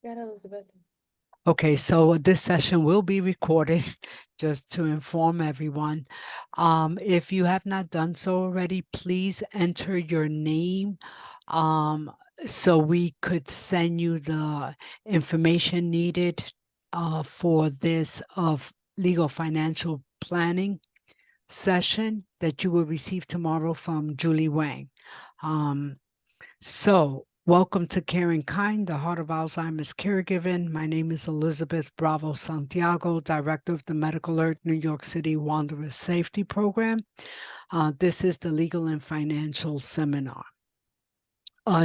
Got Elizabeth. Okay, so this session will be recorded just to inform everyone. If you have not done so already, please enter your name so we could send you the information needed for this legal financial planning session that you will receive tomorrow from Julie Wang. Welcome to CaringKind, the Heart of Alzheimer's Caregiving. My name is Elizabeth Bravo Santiago, Director of the Medical Alert New York City Wanderer Safety Program. This is the Legal and Financial Seminar.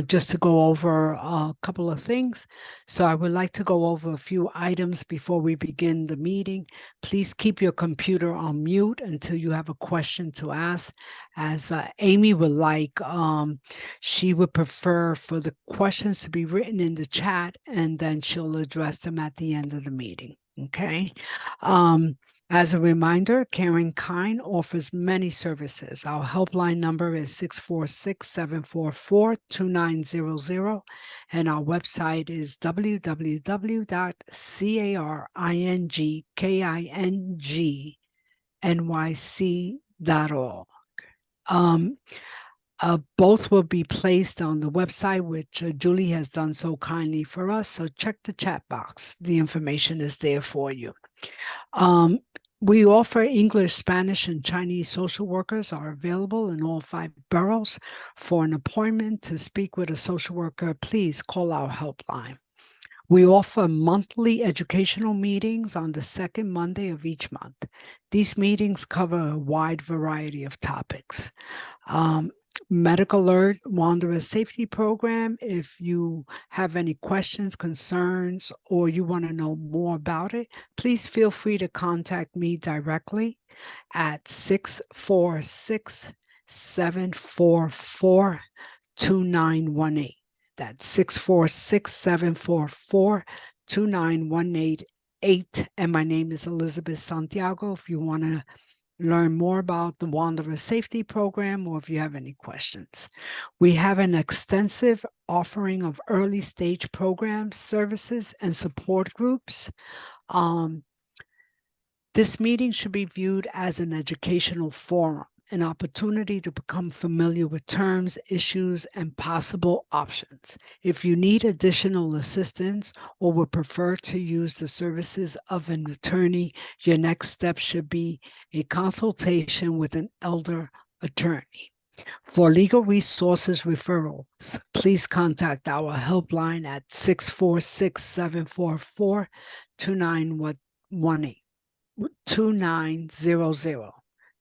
Just to go over a couple of things. So I would like to go over a few items before we begin the meeting. Please keep your computer on mute until you have a question to ask. As Amy would like, she would prefer for the questions to be written in the chat, and then she'll address them at the end of the meeting. Okay. As a reminder, CaringKind offers many services. Our helpline number is 646-744-2900, and our website is www.caringnyc.org. Both will be placed on the website, which Julie has done so kindly for us. So check the chat box. The information is there for you. We offer English, Spanish, and Chinese social workers are available in all 5 boroughs. For an appointment to speak with a social worker, please call our helpline. We offer monthly educational meetings on the second Monday of each month. These meetings cover a wide variety of topics. Medical Alert Wanderer Safety Program. If you have any questions, concerns, or you want to know more about it, please feel free to contact me directly at 646-744-2918. That's 646-744-2918. And my name is Elizabeth Santiago. If you want to learn more about the Wanderer Safety Program, or if you have any questions. We have an extensive offering of early stage programs, services, and support groups. This meeting should be viewed as an educational forum, an opportunity to become familiar with terms, issues, and possible options. If you need additional assistance or would prefer to use the services of an attorney, your next step should be a consultation with an elder attorney. For legal resources referrals, please contact our helpline at 646-744-2918. 2900.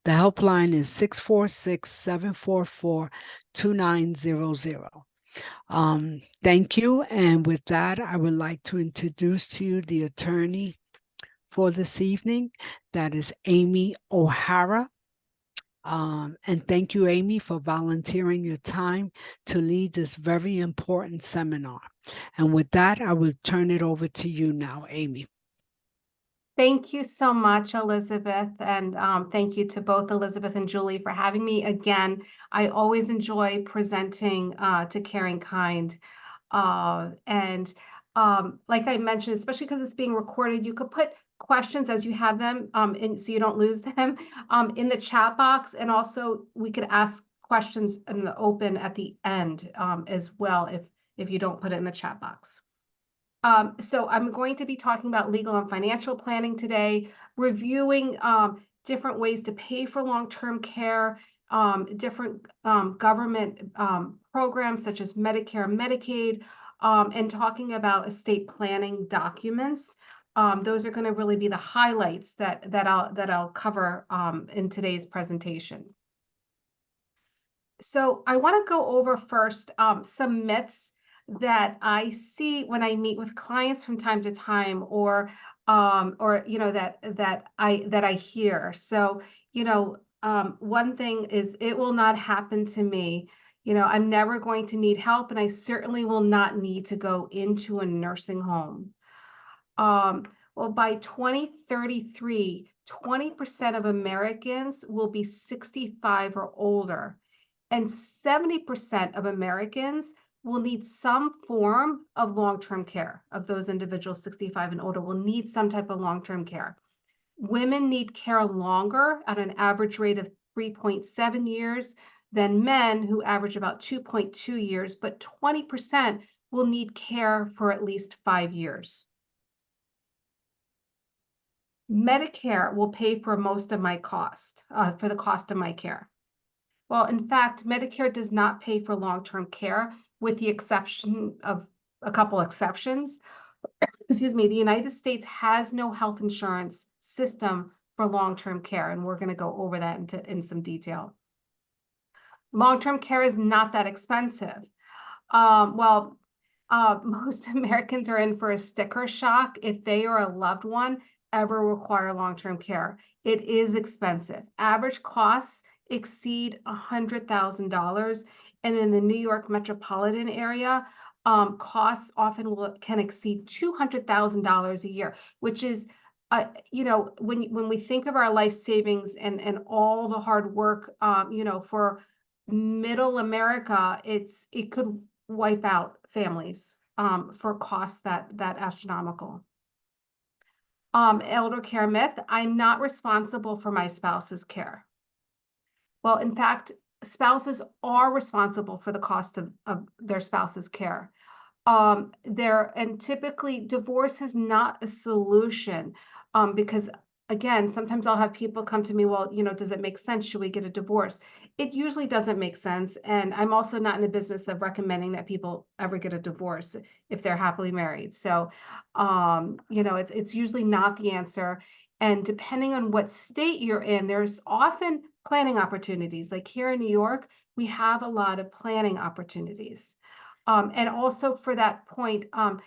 The helpline is 646-744-2900. Thank you. And with that, I would like to introduce to you the attorney for this evening. That is Amy O'Hara. And thank you, Amy, for volunteering your time to lead this very important seminar. And with that, I will turn it over to you now, Amy. Thank you so much, Elizabeth, and thank you to both Elizabeth and Julie for having me again. I always enjoy presenting to CaringKind, and like I mentioned, especially because it's being recorded, you could put questions as you have them, so you don't lose them, in the chat box, and also we could ask questions in the open at the end as well if you don't put it in the chat box. So I'm going to be talking about legal and financial planning today, reviewing different ways to pay for long-term care, different government programs such as Medicare and Medicaid, and talking about estate planning documents. Those are going to really be the highlights that I'll cover in today's presentation. So I want to go over first some myths that I see when I meet with clients from time to time, or you know that I hear. So one thing is, it will not happen to me. I'm never going to need help, and I certainly will not need to go into a nursing home. Well, by 2033, 20% of Americans will be 65 or older, and 70% of Americans will need some form of long-term care. Of those individuals 65 and older will need some type of long-term care. Women need care longer at an average rate of 3.7 years than men, who average about 2.2 years, but 20% will need care for at least 5 years. Medicare will pay for most of my cost, for the cost of my care. Well, in fact, Medicare does not pay for long-term care, with the exception of a couple exceptions. Excuse me, the United States has no health insurance system for long-term care, and we're going to go over that in some detail. Long-term care is not that expensive. Well, most Americans are in for a sticker shock if they or a loved one ever require long-term care. It is expensive. Average costs exceed $100,000, and in the New York metropolitan area, costs often can exceed $200,000 a year, which is, when we think of our life savings and all the hard work, for middle America, it could wipe out families for costs that astronomical. Elder care myth: I'm not responsible for my spouse's care. Well, in fact, spouses are responsible for the cost of their spouse's care. And typically divorce is not a solution, because again, sometimes I'll have people come to me, well, does it make sense? Should we get a divorce? It usually doesn't make sense. And I'm also not in the business of recommending that people ever get a divorce if they're happily married. So, it's usually not the answer. And depending on what state you're in, there's often planning opportunities. Like here in New York, we have a lot of planning opportunities. And also for that point, I'm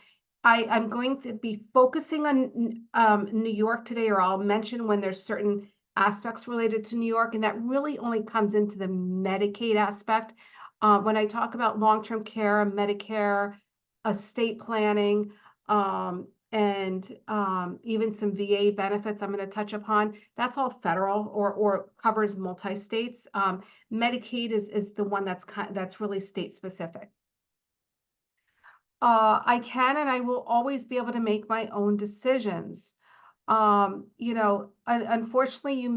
going to be focusing on New York today, or I'll mention when there's certain aspects related to New York, and that really only comes into the Medicaid aspect. When I talk about long-term care, Medicare, estate planning, and even some VA benefits I'm going to touch upon, that's all federal or covers multi-states. Medicaid is the one that's really state specific. I can and I will always be able to make my own decisions. Unfortunately,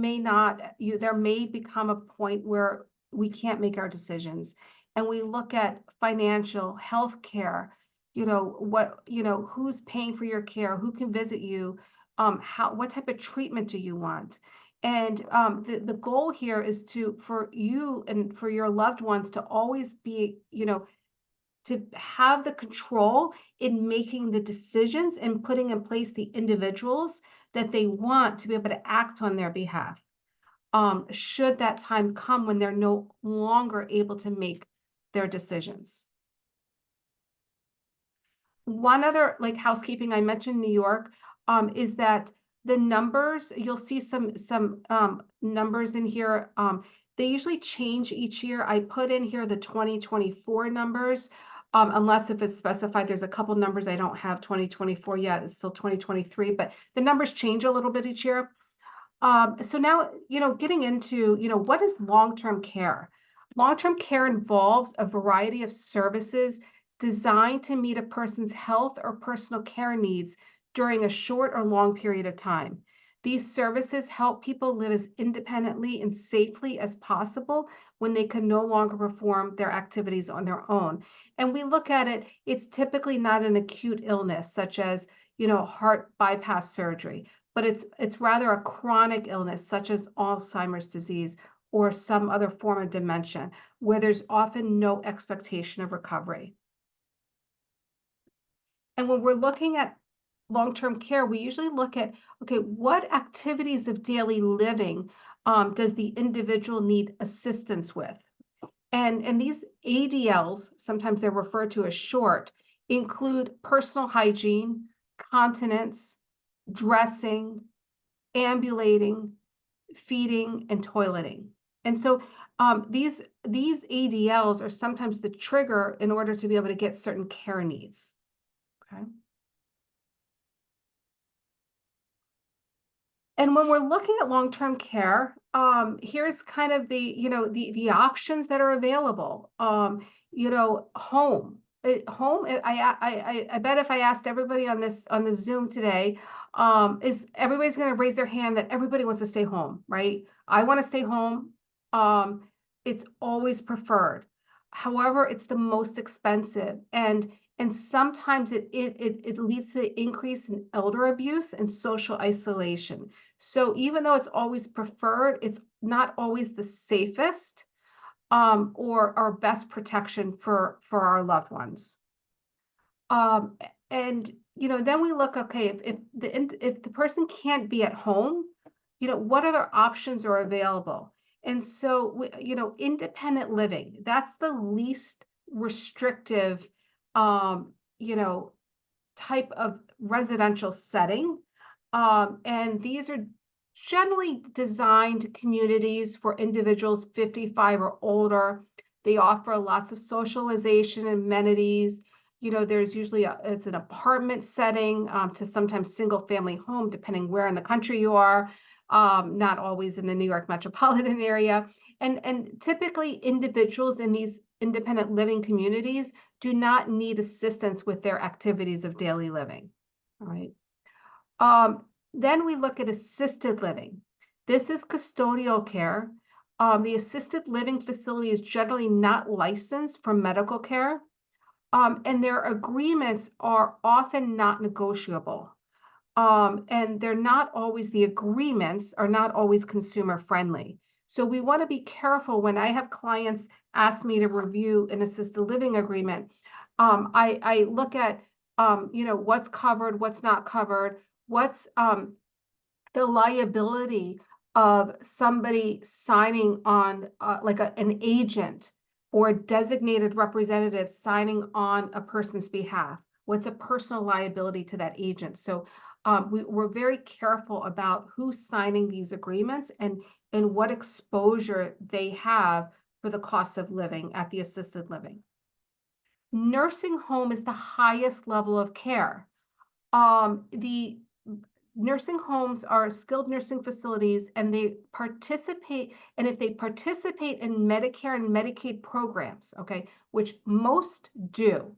there may become a point where we can't make our decisions, and we look at financial, health care, who's paying for your care, who can visit you, what type of treatment do you want? And the goal here is for you and for your loved ones to always be, to have the control in making the decisions and putting in place the individuals that they want to be able to act on their behalf. Should that time come when they're no longer able to make their decisions. One other housekeeping, I mentioned New York, is that the numbers, you'll see some numbers in here. They usually change each year. I put in here the 2024 numbers. Unless if it's specified, there's a couple numbers I don't have 2024 yet. It's still 2023, but the numbers change a little bit each year. So now, getting into, what is long-term care? Long-term care involves a variety of services designed to meet a person's health or personal care needs during a short or long period of time. These services help people live as independently and safely as possible when they can no longer perform their activities on their own. And we look at it, it's typically not an acute illness such as, heart bypass surgery, but it's rather a chronic illness such as Alzheimer's disease or some other form of dementia, where there's often no expectation of recovery. And when we're looking at long-term care, we usually look at, okay, what activities of daily living does the individual need assistance with? And these ADLs, sometimes they're referred to as short, include personal hygiene, continence, dressing, ambulating, feeding, and toileting. And so these ADLs are sometimes the trigger in order to be able to get certain care needs. Okay. And when we're looking at long-term care, here's kind of the options that are available. Home. home, I bet if I asked everybody on this Zoom today, is everybody's going to raise their hand that everybody wants to stay home, right? I want to stay home. Um, it's always preferred. However, it's the most expensive, and sometimes it leads to the increase in elder abuse and social isolation. So even though it's always preferred, it's not always the safest or our best protection for our loved ones. Um, and then we look, okay, if the person can't be at home, what other options are available? And so independent living, that's the least restrictive, you know, type of residential setting. And these are generally designed communities for individuals 55 or older. They offer lots of socialization amenities. There's usually it's an apartment setting to sometimes single family home, depending where in the country you are, not always in the New York metropolitan area. And typically individuals in these independent living communities do not need assistance with their activities of daily living. All right. Then we look at assisted living. This is custodial care. The assisted living facility is generally not licensed for medical care, and their agreements are often not negotiable. And the agreements are not always consumer friendly. So we want to be careful when I have clients ask me to review an assisted living agreement. I look at, what's covered, what's not covered, what's the liability of somebody signing on, like an agent or a designated representative signing on a person's behalf. What's a personal liability to that agent? So we're very careful about who's signing these agreements and what exposure they have for the cost of living at the assisted living. Nursing home is the highest level of care. The nursing homes are skilled nursing facilities, and if they participate in Medicare and Medicaid programs, okay, which most do,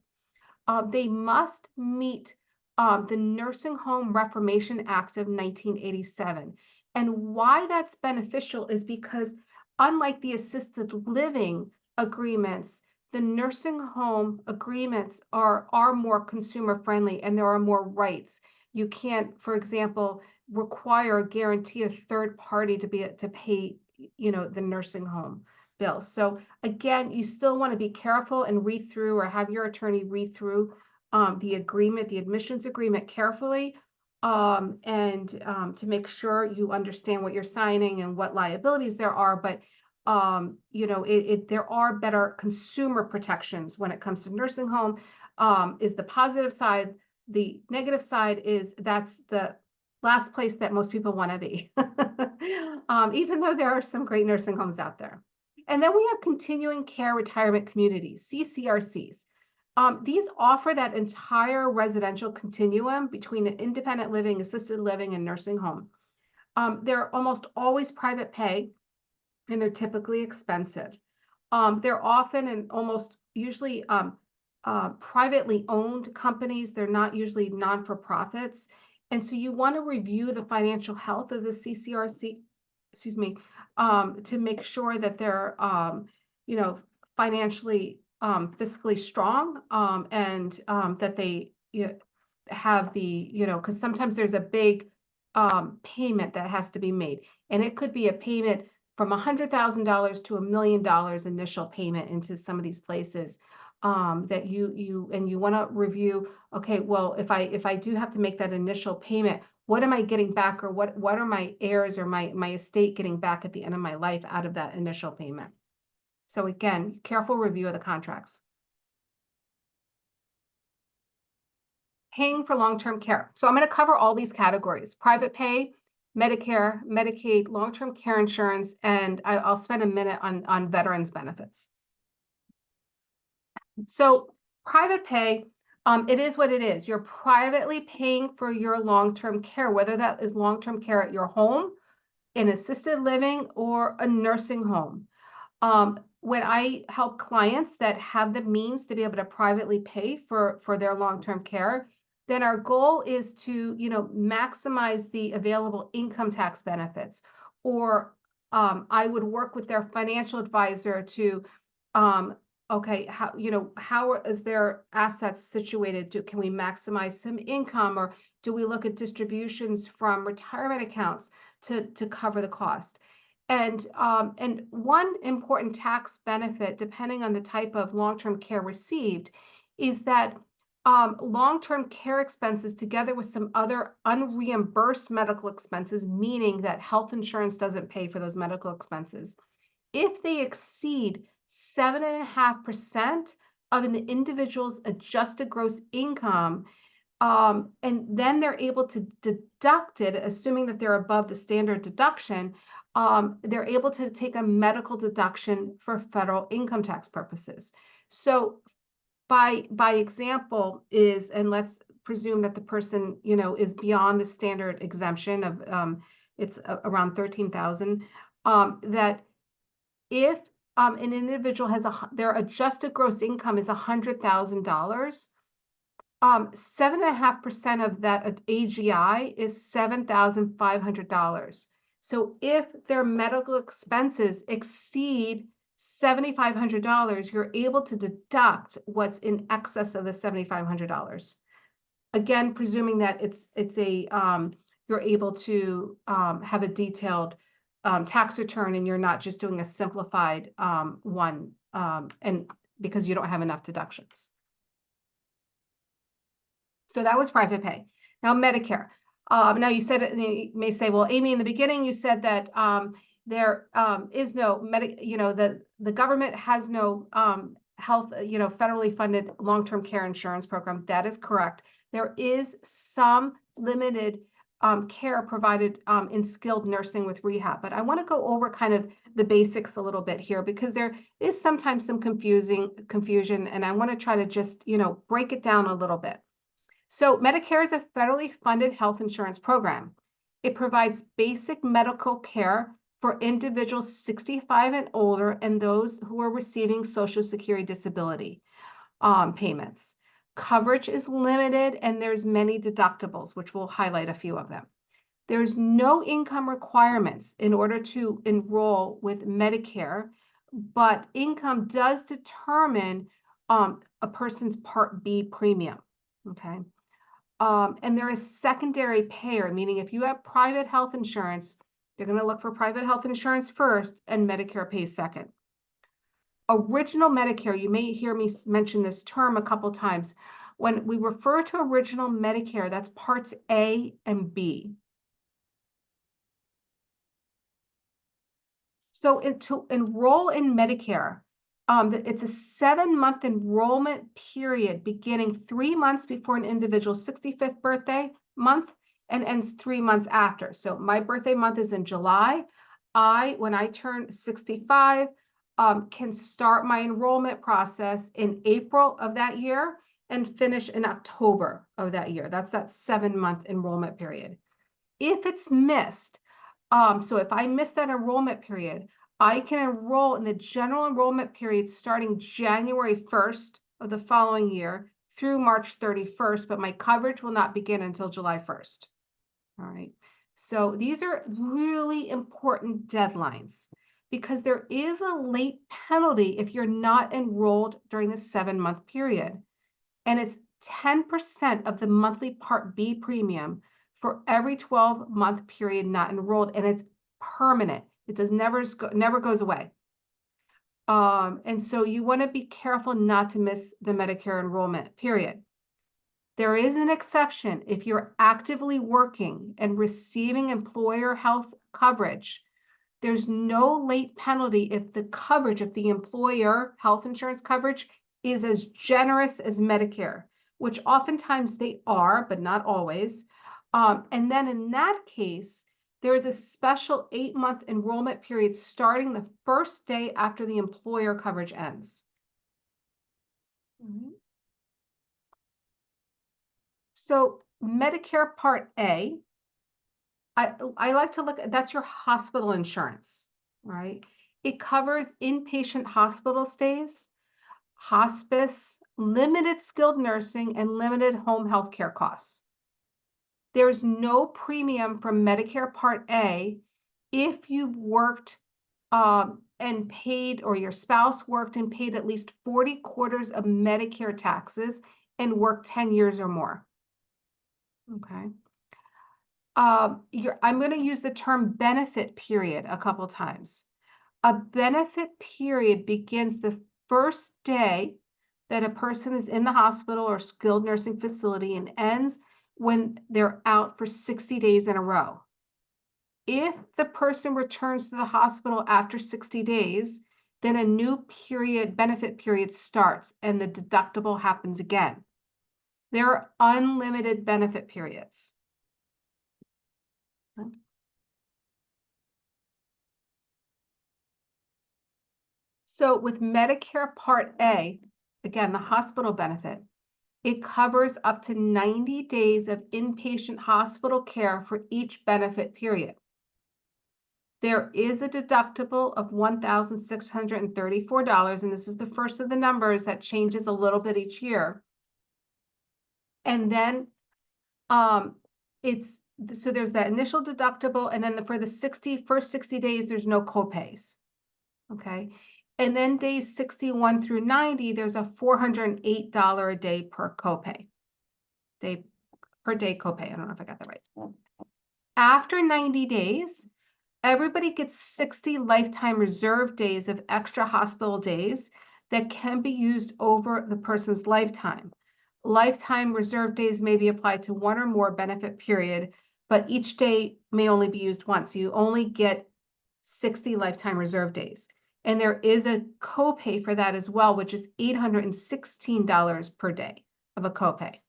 they must meet the Nursing Home Reformation Act of 1987. And why that's beneficial is because, unlike the assisted living agreements, the nursing home agreements are more consumer friendly, and there are more rights. You can't, for example, require or guarantee a third party to pay, the nursing home bill. So again, you still want to be careful and read through, or have your attorney read through the admissions agreement carefully, and to make sure you understand what you're signing and what liabilities there are. But there are better consumer protections when it comes to nursing home, is the positive side. The negative side is that's the last place that most people want to be, even though there are some great nursing homes out there. And then we have continuing care retirement communities, CCRCs. These offer that entire residential continuum between independent living, assisted living, and nursing home. They're almost always private pay, and they're typically expensive. They're often and almost usually privately owned companies. They're not usually non-for-profits. And so you want to review the financial health of the CCRC, excuse me, to make sure that they're, financially, fiscally strong, and that they have because sometimes there's a big payment that has to be made. And it could be a payment from $100,000 to $1 million initial payment into some of these places, that you want to review. Okay, well, if I do have to make that initial payment, what am I getting back, or what are my heirs or my estate getting back at the end of my life out of that initial payment? So again, careful review of the contracts. Paying for long-term care. So I'm going to cover all these categories: private pay, Medicare, Medicaid, long-term care insurance, and I'll spend a minute on veterans benefits. So private pay, it is what it is. You're privately paying for your long-term care, whether that is long-term care at your home, in assisted living, or a nursing home. when I help clients that have the means to be able to privately pay for their long-term care, then our goal is to, maximize the available income tax benefits. Or I would work with their financial advisor to, um, okay, how is their assets situated? Can we maximize some income, or do we look at distributions from retirement accounts to cover the cost? And one important tax benefit, depending on the type of long-term care received, is that long-term care expenses, together with some other unreimbursed medical expenses, meaning that health insurance doesn't pay for those medical expenses, if they exceed 7.5% of an individual's adjusted gross income, and then they're able to deduct it, assuming that they're above the standard deduction, they're able to take a medical deduction for federal income tax purposes. So by example is, and let's presume that the person, is beyond the standard exemption of, it's around 13,000, that if an individual has their adjusted gross income is $100,000, 7.5% of that AGI is $7,500. So if their medical expenses exceed $7,500, you're able to deduct what's in excess of the $7,500. Again, presuming that you're able to have a detailed tax return, and you're not just doing a simplified one, and because you don't have enough deductions. So that was private pay. Now Medicare. Now you said it, you may say, well, Amy, in the beginning you said that there is no the government has no health, federally funded long-term care insurance program. That is correct. There is some limited care provided in skilled nursing with rehab, but I want to go over kind of the basics a little bit here, because there is sometimes some confusion, and I want to try to just break it down a little bit. So Medicare is a federally funded health insurance program. It provides basic medical care for individuals 65 and older and those who are receiving Social Security disability payments. Coverage is limited, and there's many deductibles, which we'll highlight a few of them. There's no income requirements in order to enroll with Medicare, but income does determine a person's Part B premium, okay? And there is secondary payer, meaning if you have private health insurance, they're going to look for private health insurance first, and Medicare pays second. Original Medicare, you may hear me mention this term a couple times. When we refer to original Medicare, that's parts A and B. So to enroll in Medicare, it's a 7-month enrollment period beginning 3 months before an individual's 65th birthday month and ends 3 months after. So my birthday month is in July. When I turn 65, can start my enrollment process in April of that year and finish in October of that year. That's that 7-month enrollment period. If it's missed, so if I miss that enrollment period, I can enroll in the general enrollment period starting January 1st of the following year through March 31st, but my coverage will not begin until July 1st. All right. So these are really important deadlines, because there is a late penalty if you're not enrolled during the 7-month period. And it's 10% of the monthly Part B premium for every 12-month period not enrolled, and it's permanent. It never goes away. And so you want to be careful not to miss the Medicare enrollment period. There is an exception if you're actively working and receiving employer health coverage. There's no late penalty if the employer health insurance coverage is as generous as Medicare, which oftentimes they are, but not always. And then in that case, there is a special 8-month enrollment period starting the first day after the employer coverage ends. So Medicare Part A, I like to look at, that's your hospital insurance, right? It covers inpatient hospital stays, hospice, limited skilled nursing, and limited home health care costs. There's no premium from Medicare Part A if you've worked and paid, or your spouse worked and paid at least 40 quarters of Medicare taxes and worked 10 years or more. Okay. I'm going to use the term benefit period a couple times. A benefit period begins the first day that a person is in the hospital or skilled nursing facility and ends when they're out for 60 days in a row. If the person returns to the hospital after 60 days, then a new benefit period starts and the deductible happens again. There are unlimited benefit periods. So with Medicare Part A, again, the hospital benefit, it covers up to 90 days of inpatient hospital care for each benefit period. There is a deductible of $1,634, and this is the first of the numbers that changes a little bit each year. And then so there's that initial deductible, and then for the first 60 days, there's no copays. Okay. And then days 61 through 90, there's a $408 a day per copay. Per day copay. I don't know if I got that right. After 90 days, everybody gets 60 lifetime reserve days of extra hospital days that can be used over the person's lifetime. Lifetime reserve days may be applied to one or more benefit period, but each day may only be used once. So you only get 60 lifetime reserve days. And there is a copay for that as well, which is $816 per day of a copay.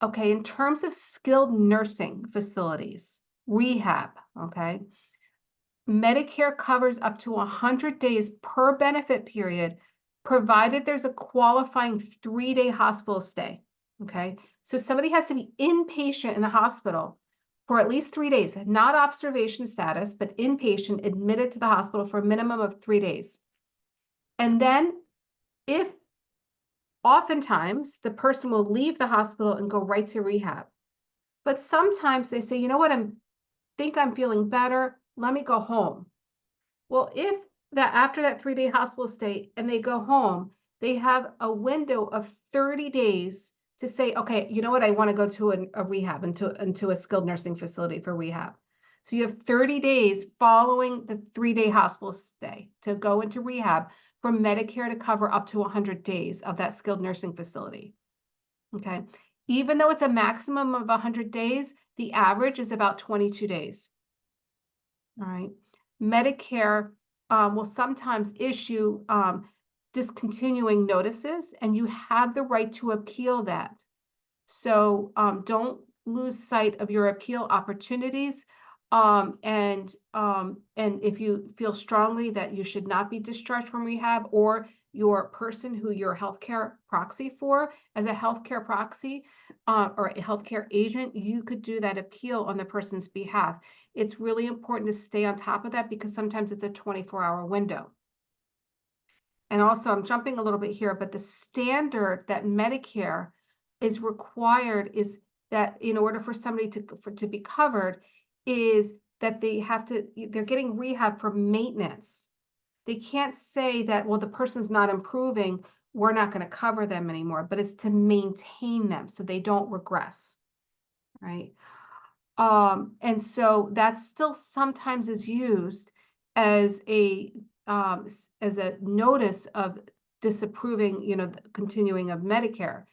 Okay, in terms of skilled nursing facilities, rehab, okay, Medicare covers up to 100 days per benefit period, provided there's a qualifying 3-day hospital stay, okay? So somebody has to be inpatient in the hospital for at least 3 days, not observation status, but inpatient, admitted to the hospital for a minimum of 3 days. And then if oftentimes the person will leave the hospital and go right to rehab. But sometimes they say, you know what, think I'm feeling better. Let me go home. Well, if that after that 3-day hospital stay and they go home, they have a window of 30 days to say, okay, you know what, I want to go to a rehab, into a skilled nursing facility for rehab. So you have 30 days following the 3-day hospital stay to go into rehab for Medicare to cover up to 100 days of that skilled nursing facility. Okay. Even though it's a maximum of 100 days, the average is about 22 days. All right. Medicare will sometimes issue discontinuing notices, and you have the right to appeal that. So don't lose sight of your appeal opportunities. And if you feel strongly that you should not be discharged from rehab, or your person who you're a healthcare proxy for, as a healthcare proxy or a healthcare agent, you could do that appeal on the person's behalf. It's really important to stay on top of that because sometimes it's a 24-hour window. And also, I'm jumping a little bit here, but the standard that Medicare is required is that in order for somebody to be covered, is that they're getting rehab for maintenance. They can't say that, well, the person's not improving, we're not going to cover them anymore, but it's to maintain them so they don't regress, right? And so that still sometimes is used as a notice of disapproving, the continuing of Medicare.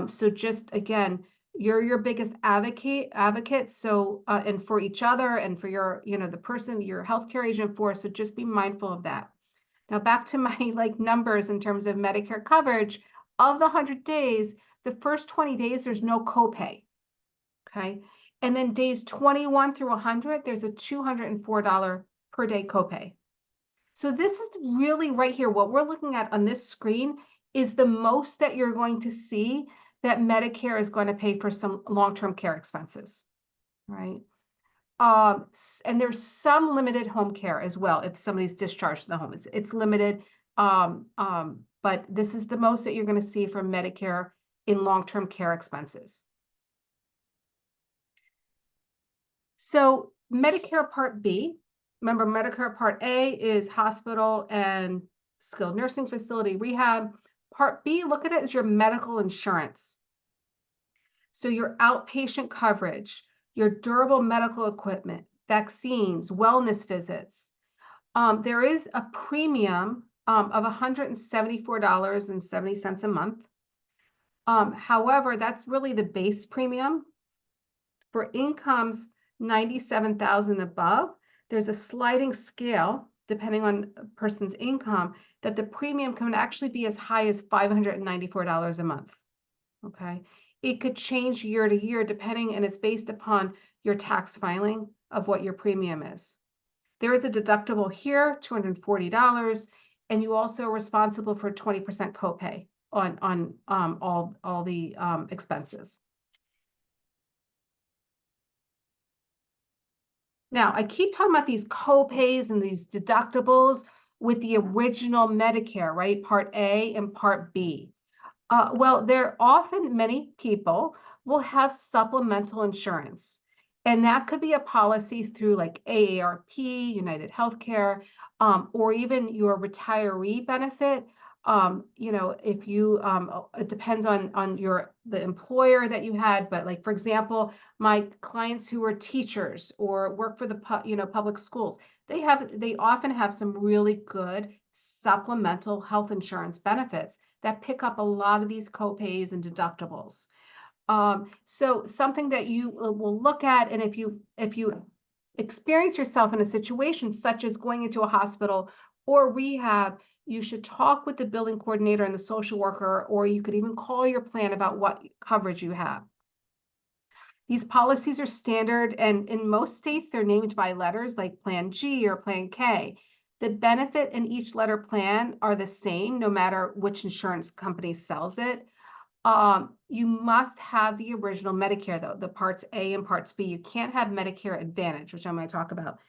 So just again, you're your biggest advocate. So and for each other and for your, the person your healthcare agent for. So just be mindful of that. Now back to my numbers in terms of Medicare coverage. Of the 100 days, the first 20 days there's no copay. Okay. And then days 21 through 100, there's a $204 per day copay. So this is really right here. What we're looking at on this screen is the most that you're going to see that Medicare is going to pay for some long-term care expenses, right? And there's some limited home care as well. If somebody's discharged from the home, it's limited. But this is the most that you're going to see from Medicare in long-term care expenses. So Medicare Part B, remember Medicare Part A is hospital and skilled nursing facility rehab. Part B, look at it as your medical insurance. So your outpatient coverage, your durable medical equipment, vaccines, wellness visits. There is a premium of $174.70 a month. However, that's really the base premium. For incomes 97,000 above, there's a sliding scale depending on a person's income that the premium can actually be as high as $594 a month. Okay. It could change year to year depending, and it's based upon your tax filing of what your premium is. There is a deductible here, $240, and you also are responsible for 20% copay on all the expenses. Now, I keep talking about these copays and these deductibles with the original Medicare, right? Part A and Part B. Well, many people will have supplemental insurance. And that could be a policy through like AARP, United Healthcare, or even your retiree benefit. If you, it depends on the employer that you had, but like, for example, my clients who are teachers or work for the, public schools, they often have some really good supplemental health insurance benefits that pick up a lot of these copays and deductibles. So something that you will look at, and if you experience yourself in a situation such as going into a hospital or rehab, you should talk with the billing coordinator and the social worker, or you could even call your plan about what coverage you have. These policies are standard, and in most states, they're named by letters like Plan G or Plan K. The benefit in each letter plan are the same, no matter which insurance company sells it. You must have the original Medicare, though, the Parts A and Parts B. You can't have Medicare Advantage, which I'm going to talk about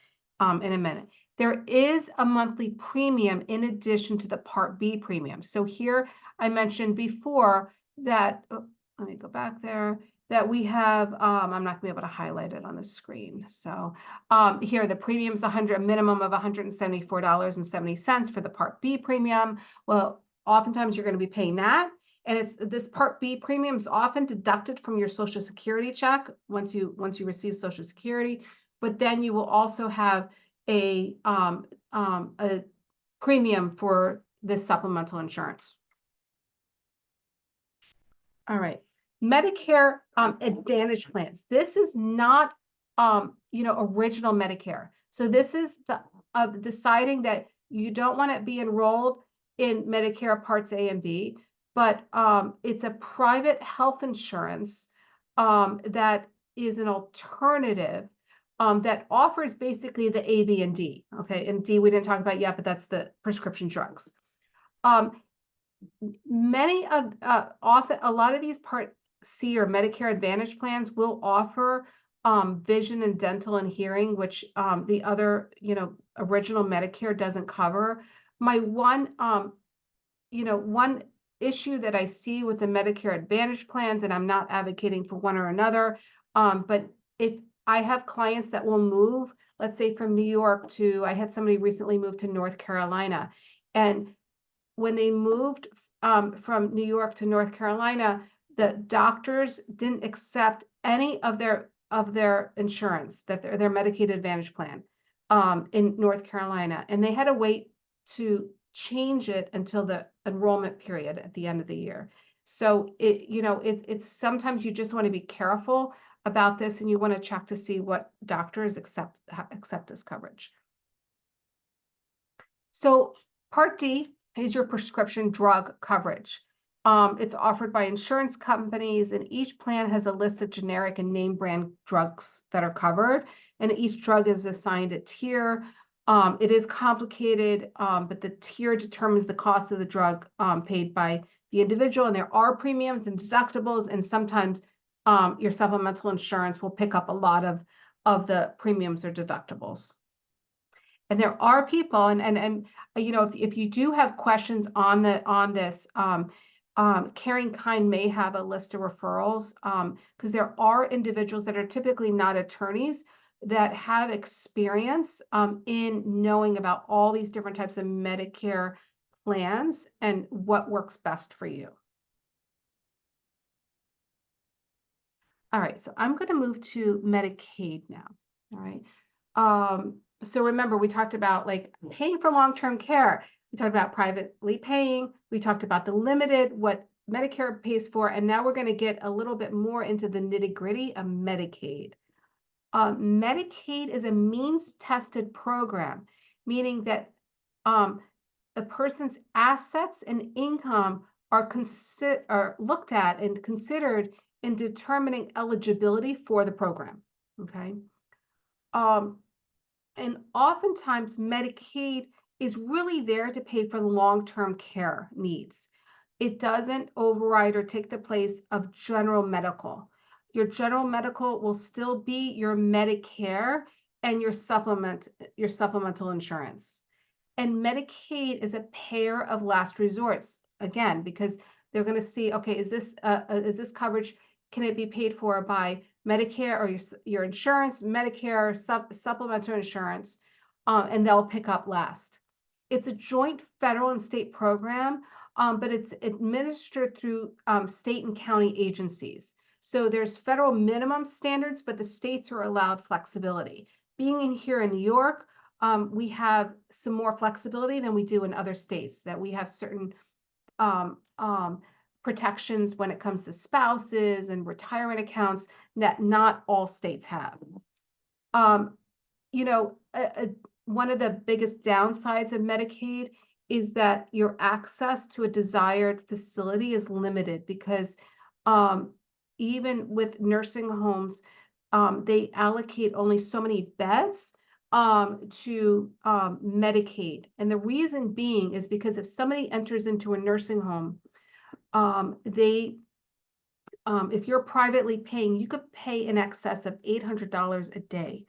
in a minute. There is a monthly premium in addition to the Part B premium. So here I mentioned before that, let me go back there, that we have, I'm not gonna be able to highlight it on the screen. So here the premium is a minimum of $174.70 for the Part B premium. Well, oftentimes you're going to be paying that. And this Part B premium is often deducted from your Social Security check once you receive Social Security. But then you will also have a premium for this supplemental insurance. All right, Medicare Advantage plans. This is not original Medicare. So this is the deciding that you don't want to be enrolled in Medicare Parts A and B, but it's a private health insurance that is an alternative that offers basically the A, B, and D. Okay, and D we didn't talk about yet, but that's the prescription drugs. Many of often a lot of these Part C or Medicare Advantage plans will offer vision and dental and hearing, which the other original Medicare doesn't cover. My one issue that I see with the Medicare Advantage plans, and I'm not advocating for one or another, but if I have clients that will move, let's say from New York to, I had somebody recently move to North Carolina, and when they moved from New York to North Carolina, the doctors didn't accept any of their insurance, that their Medicaid Advantage plan in North Carolina, and they had to wait to change it until the enrollment period at the end of the year. So it's sometimes you just want to be careful about this, and you want to check to see what doctors accept this coverage. So Part D is your prescription drug coverage. It's offered by insurance companies, and each plan has a list of generic and name brand drugs that are covered, and each drug is assigned a tier. It is complicated, but the tier determines the cost of the drug paid by the individual, and there are premiums and deductibles, and sometimes your supplemental insurance will pick up a lot of of the premiums or deductibles. And there are people, and you know, if you do have questions on this, CaringKind may have a list of referrals, because there are individuals that are typically not attorneys that have experience in knowing about all these different types of Medicare plans and what works best for you. All right, so I'm going to move to Medicaid now. All right. So remember, we talked about like paying for long-term care. We talked about privately paying. We talked about the limited, what Medicare pays for, and now we're going to get a little bit more into the nitty-gritty of Medicaid. Medicaid is a means-tested program, meaning that a person's assets and income are looked at and considered in determining eligibility for the program. Okay. And oftentimes Medicaid is really there to pay for the long-term care needs. It doesn't override or take the place of general medical. Your general medical will still be your Medicare and your supplemental insurance. And Medicaid is a payer of last resorts, again, because they're going to see, okay, is this coverage, can it be paid for by Medicare or your insurance, Medicare, supplemental insurance, and they'll pick up last. It's a joint federal and state program, but it's administered through state and county agencies. So there's federal minimum standards, but the states are allowed flexibility. Being in here in New York, we have some more flexibility than we do in other states, that we have certain protections when it comes to spouses and retirement accounts that not all states have. You know, one of the biggest downsides of Medicaid is that your access to a desired facility is limited because even with nursing homes, they allocate only so many beds to Medicaid. And the reason being is because if somebody enters into a nursing home, if you're privately paying, you could pay in excess of $800 a day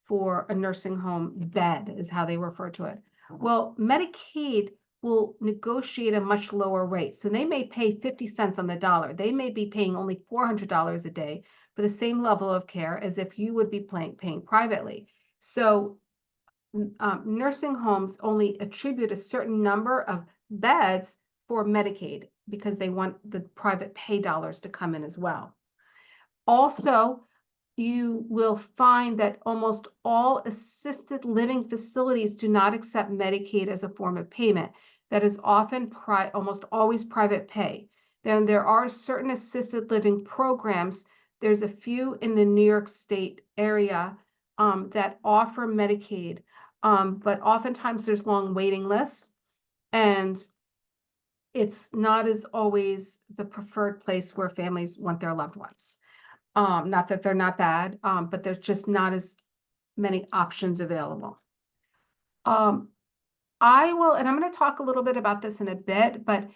for a nursing home bed, is how they refer to it. Well, Medicaid will negotiate a much lower rate. So they may pay 50 cents on the dollar. They may be paying only $400 a day for the same level of care as if you would be paying privately. So nursing homes only attribute a certain number of beds for Medicaid because they want the private pay dollars to come in as well. Also, you will find that almost all assisted living facilities do not accept Medicaid as a form of payment. That is often almost always private pay. Then there are certain assisted living programs. There's a few in the New York State area that offer Medicaid, but oftentimes there's long waiting lists, and it's not as always the preferred place where families want their loved ones. Not that they're not bad, but there's just not as many options available. And I'm going to talk a little bit about this in a bit, but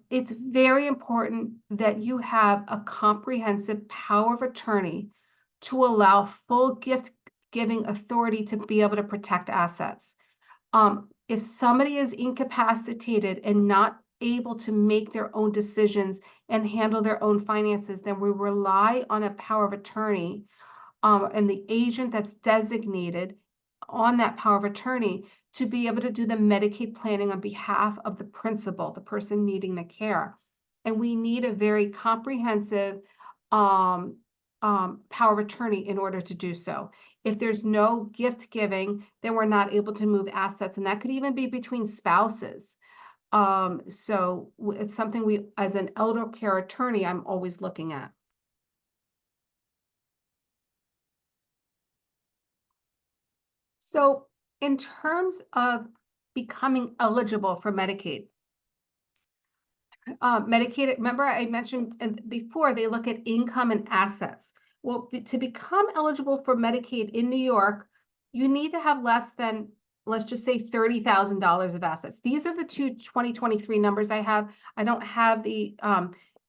it's very important that you have a comprehensive power of attorney to allow full gift giving authority to be able to protect assets. If somebody is incapacitated and not able to make their own decisions and handle their own finances, then we rely on a power of attorney and the agent that's designated on that power of attorney to be able to do the Medicaid planning on behalf of the principal, the person needing the care. And we need a very comprehensive power of attorney in order to do so. If there's no gift giving, then we're not able to move assets, and that could even be between spouses. So it's something we, as an elder care attorney, I'm always looking at. So in terms of becoming eligible for Medicaid, Medicaid, remember I mentioned before, they look at income and assets. Well, to become eligible for Medicaid in New York, you need to have less than, let's just say, $30,000 of assets. These are the two 2023 numbers I have. I don't have the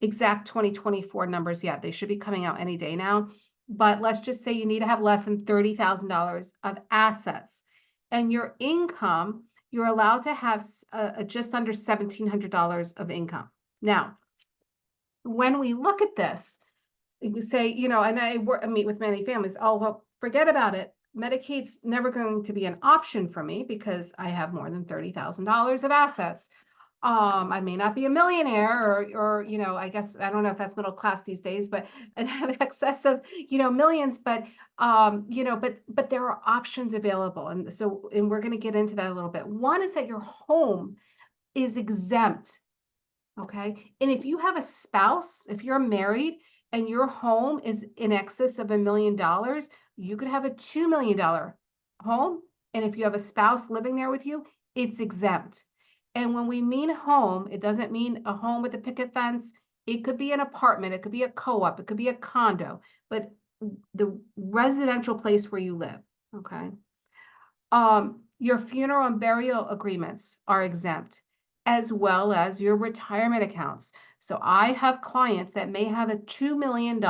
exact 2024 numbers yet. They should be coming out any day now. but let's just say you need to have less than $30,000 of assets. And your income, you're allowed to have just under $1,700 of income. Now, when we look at this, you say, and I meet with many families, oh, well, forget about it. Medicaid's never going to be an option for me because I have more than $30,000 of assets. I may not be a millionaire or I guess I don't know if that's middle class these days, but and have excess of millions, but but there are options available, and we're going to get into that a little bit. One is that your home is exempt. Okay. And if you have a spouse, if you're married and your home is in excess of $1 million, you could have a $2 million home. And if you have a spouse living there with you, it's exempt. And when we mean home, it doesn't mean a home with a picket fence. It could be an apartment, it could be a co-op, it could be a condo, but the residential place where you live. Okay. Your funeral and burial agreements are exempt, as well as your retirement accounts. So I have clients that may have a $2 million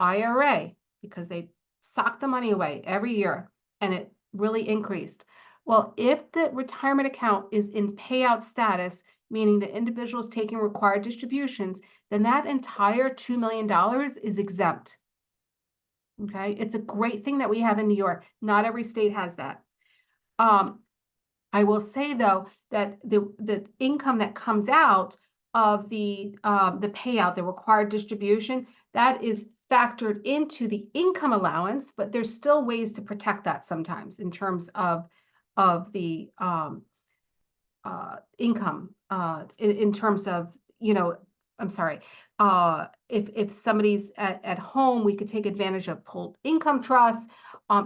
IRA because they sock the money away every year and it really increased. Well, if the retirement account is in payout status, meaning the individual is taking required distributions, then that entire $2 million is exempt. Okay, it's a great thing that we have in New York. Not every state has that. I will say though that the income that comes out of the payout, the required distribution, that is factored into the income allowance, but there's still ways to protect that sometimes in terms of the income in terms of I'm sorry, if somebody's at home, we could take advantage of pooled income trusts.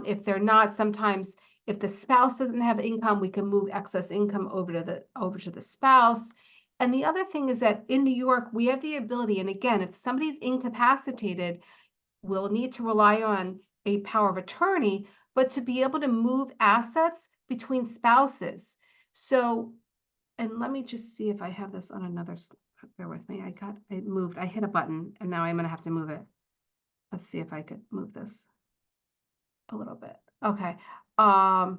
If they're not, sometimes if the spouse doesn't have income, we can move excess income over to the spouse. And the other thing is that in New York, we have the ability, and again, if somebody's incapacitated, we'll need to rely on a power of attorney, but to be able to move assets between spouses. So, and let me just see if I have this on another, bear with me. It moved. I hit a button and now I'm going to have to move it. Let's see if I could move this a little bit. Okay. No.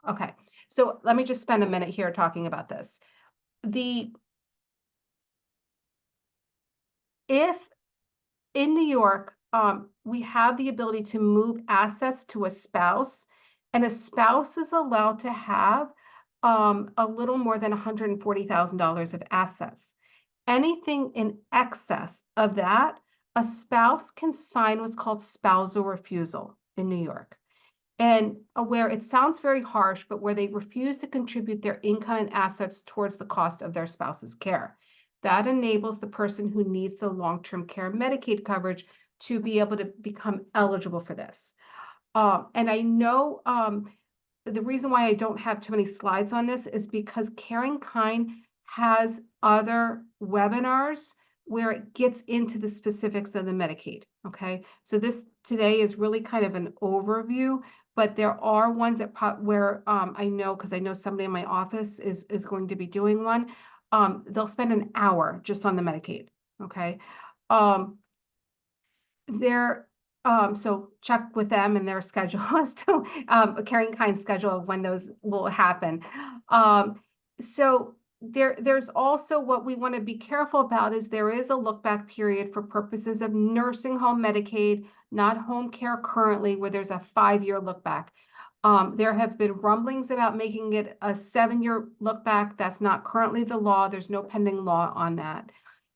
Okay. So let me just spend a minute here talking about this. If in New York, we have the ability to move assets to a spouse, and a spouse is allowed to have a little more than $140,000 of assets. Anything in excess of that, a spouse can sign what's called spousal refusal in New York. And where it sounds very harsh, but where they refuse to contribute their income and assets towards the cost of their spouse's care. That enables the person who needs the long-term care Medicaid coverage to be able to become eligible for this. And I know the reason why I don't have too many slides on this is because CaringKind has other webinars where it gets into the specifics of the Medicaid. Okay, so this today is really kind of an overview, but there are ones that where I know, because I know somebody in my office is going to be doing one. They'll spend an hour just on the Medicaid. Okay, so check with them and their schedule as to a CaringKind schedule of when those will happen. So there's also what we want to be careful about is there is a look back period for purposes of nursing home Medicaid, not home care currently, where there's a 5-year look back. There have been rumblings about making it a 7-year look back. That's not currently the law. There's no pending law on that.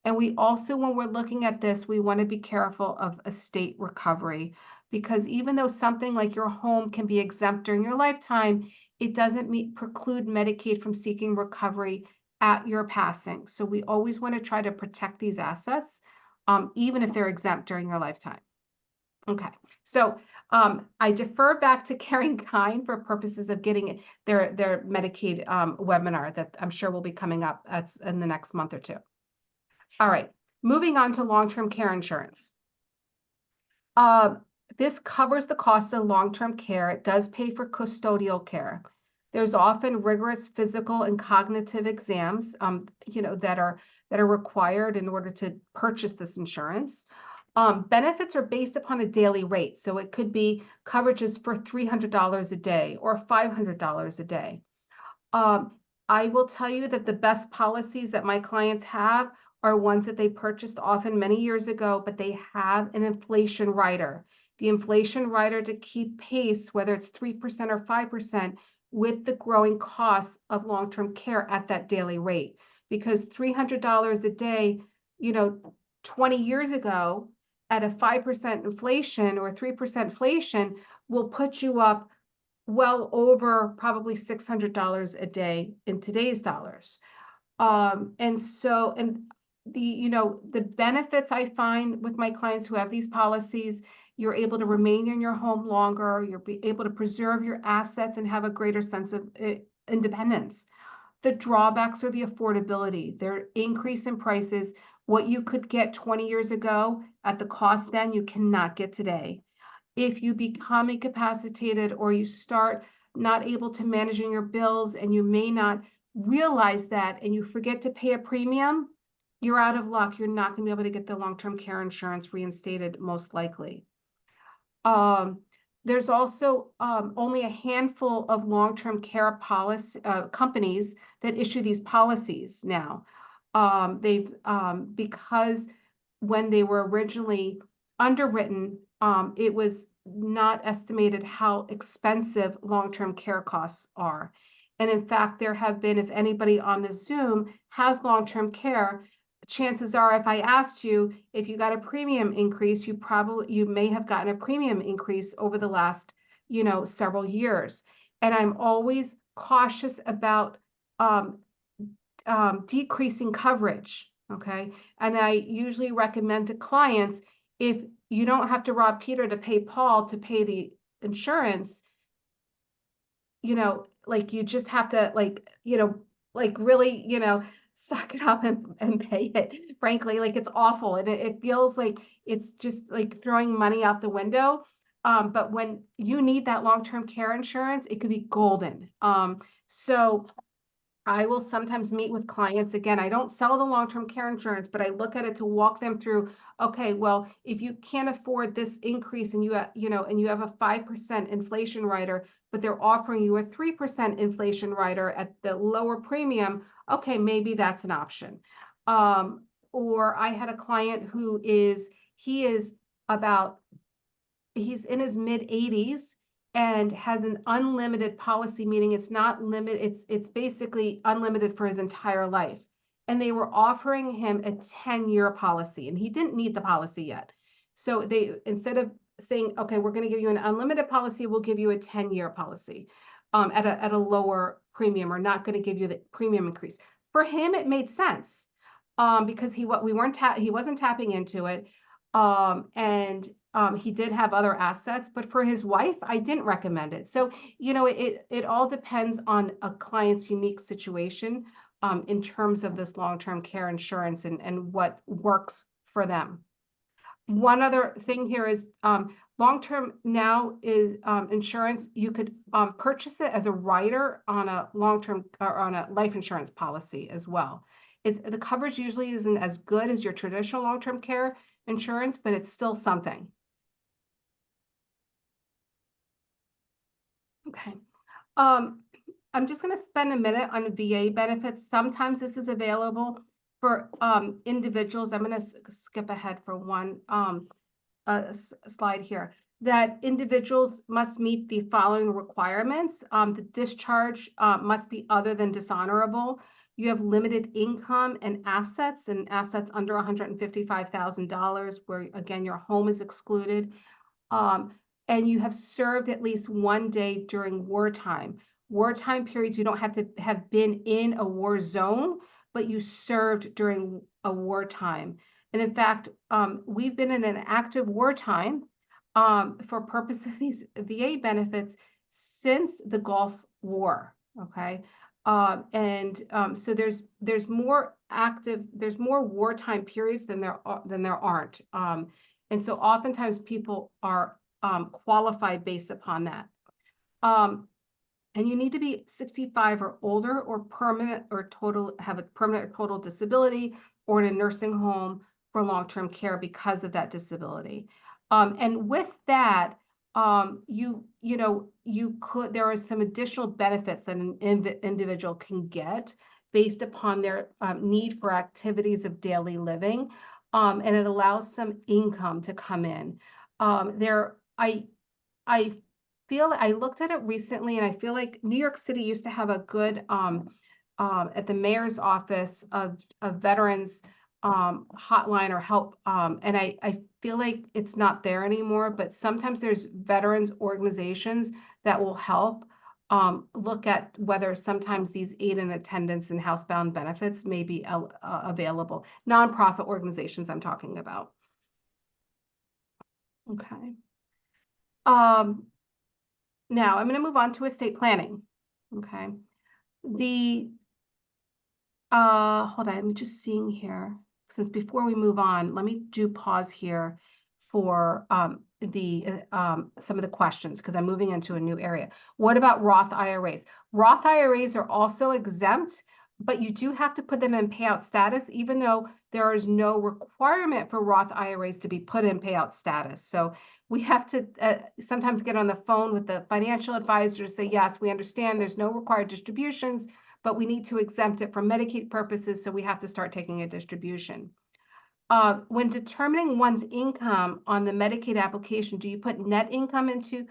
And we also, when we're looking at this, we want to be careful of estate recovery, because even though something like your home can be exempt during your lifetime, it doesn't preclude Medicaid from seeking recovery at your passing. So we always want to try to protect these assets, even if they're exempt during your lifetime. Okay, so I defer back to CaringKind for purposes of getting their Medicaid webinar that I'm sure will be coming up in the next month or two. All right, moving on to long-term care insurance. This covers the cost of long-term care. It does pay for custodial care. There's often rigorous physical and cognitive exams, that are required in order to purchase this insurance. Benefits are based upon a daily rate, so it could be coverages for $300 a day or $500 a day. Um, I will tell you that the best policies that my clients have are ones that they purchased often many years ago, but they have an inflation rider. The inflation rider to keep pace, whether it's 3% or 5%, with the growing costs of long-term care at that daily rate. Because $300 a day, 20 years ago, at a 5% inflation or 3% inflation, will put you up well over probably $600 a day in today's dollars. And the benefits I find with my clients who have these policies, you're able to remain in your home longer, you're able to preserve your assets and have a greater sense of independence. The drawbacks are the affordability. Their increase in prices, what you could get 20 years ago at the cost then, you cannot get today. If you become incapacitated or you start not able to managing your bills and you may not realize that and you forget to pay a premium, you're out of luck. You're not going to be able to get the long-term care insurance reinstated, most likely. There's also only a handful of long-term care policy companies that issue these policies now. They've because when they were originally underwritten, it was not estimated how expensive long-term care costs are. And in fact, there have been, if anybody on the Zoom has long-term care, chances are if I asked you if you got a premium increase, you may have gotten a premium increase over the last, several years. And I'm always cautious about decreasing coverage. Okay. And I usually recommend to clients, if you don't have to rob Peter to pay Paul to pay the insurance, like you just have to really, suck it up and pay it. Frankly, like it's awful. And it feels like it's just like throwing money out the window. But when you need that long-term care insurance, it could be golden. So I will sometimes meet with clients. Again, I don't sell the long-term care insurance, but I look at it to walk them through, okay, well, if you can't afford this increase and and you have a 5% inflation rider, but they're offering you a 3% inflation rider at the lower premium, okay, maybe that's an option. Or I had a client he's in his mid 80s and has an unlimited policy, meaning it's not limited, it's basically unlimited for his entire life. And they were offering him a 10-year policy, and he didn't need the policy yet. So they, instead of saying, okay, we're going to give you an unlimited policy, we'll give you a 10-year policy at a lower premium, or not going to give you the premium increase. For him, it made sense because he wasn't tapping into it. And he did have other assets, but for his wife, I didn't recommend it. So, it all depends on a client's unique situation in terms of this long-term care insurance and what works for them. One other thing here is long-term now is insurance. You could purchase it as a rider on a long-term or on a life insurance policy as well. The coverage usually isn't as good as your traditional long-term care insurance, but it's still something. Okay. I'm just going to spend a minute on VA benefits. Sometimes this is available for individuals. I'm going to skip ahead for one slide here. That individuals must meet the following requirements. The discharge must be other than dishonorable. You have limited income and assets under $155,000, where again, your home is excluded. And you have served at least one day during wartime. Wartime periods, you don't have to have been in a war zone, but you served during a wartime. And in fact, we've been in an active wartime for purpose of these VA benefits since the Gulf War. Okay. So there's more wartime periods than there aren't. And so oftentimes people are qualified based upon that. and you need to be 65 or older, or have a permanent or total disability, or in a nursing home for long-term care because of that disability. And with that, there are some additional benefits that an individual can get based upon their need for activities of daily living, and it allows some income to come in. I feel I looked at it recently, and I feel like New York City used to have a good at the mayor's office of veterans hotline or help, and I feel like it's not there anymore. But sometimes there's veterans organizations that will help look at whether sometimes these aid in attendance and housebound benefits may be available. Nonprofit organizations I'm talking about. Okay. Now I'm going to move on to estate planning. Okay. Hold on, I'm just seeing here. Since before we move on, let me pause here for some of the questions, because I'm moving into a new area. What about Roth IRAs? Roth IRAs are also exempt, but you do have to put them in payout status, even though there is no requirement for Roth IRAs to be put in payout status. So we have to sometimes get on the phone with the financial advisor to say, yes, we understand there's no required distributions, but we need to exempt it for Medicaid purposes, so we have to start taking a distribution. When determining one's income on the Medicaid application, do you put net income into,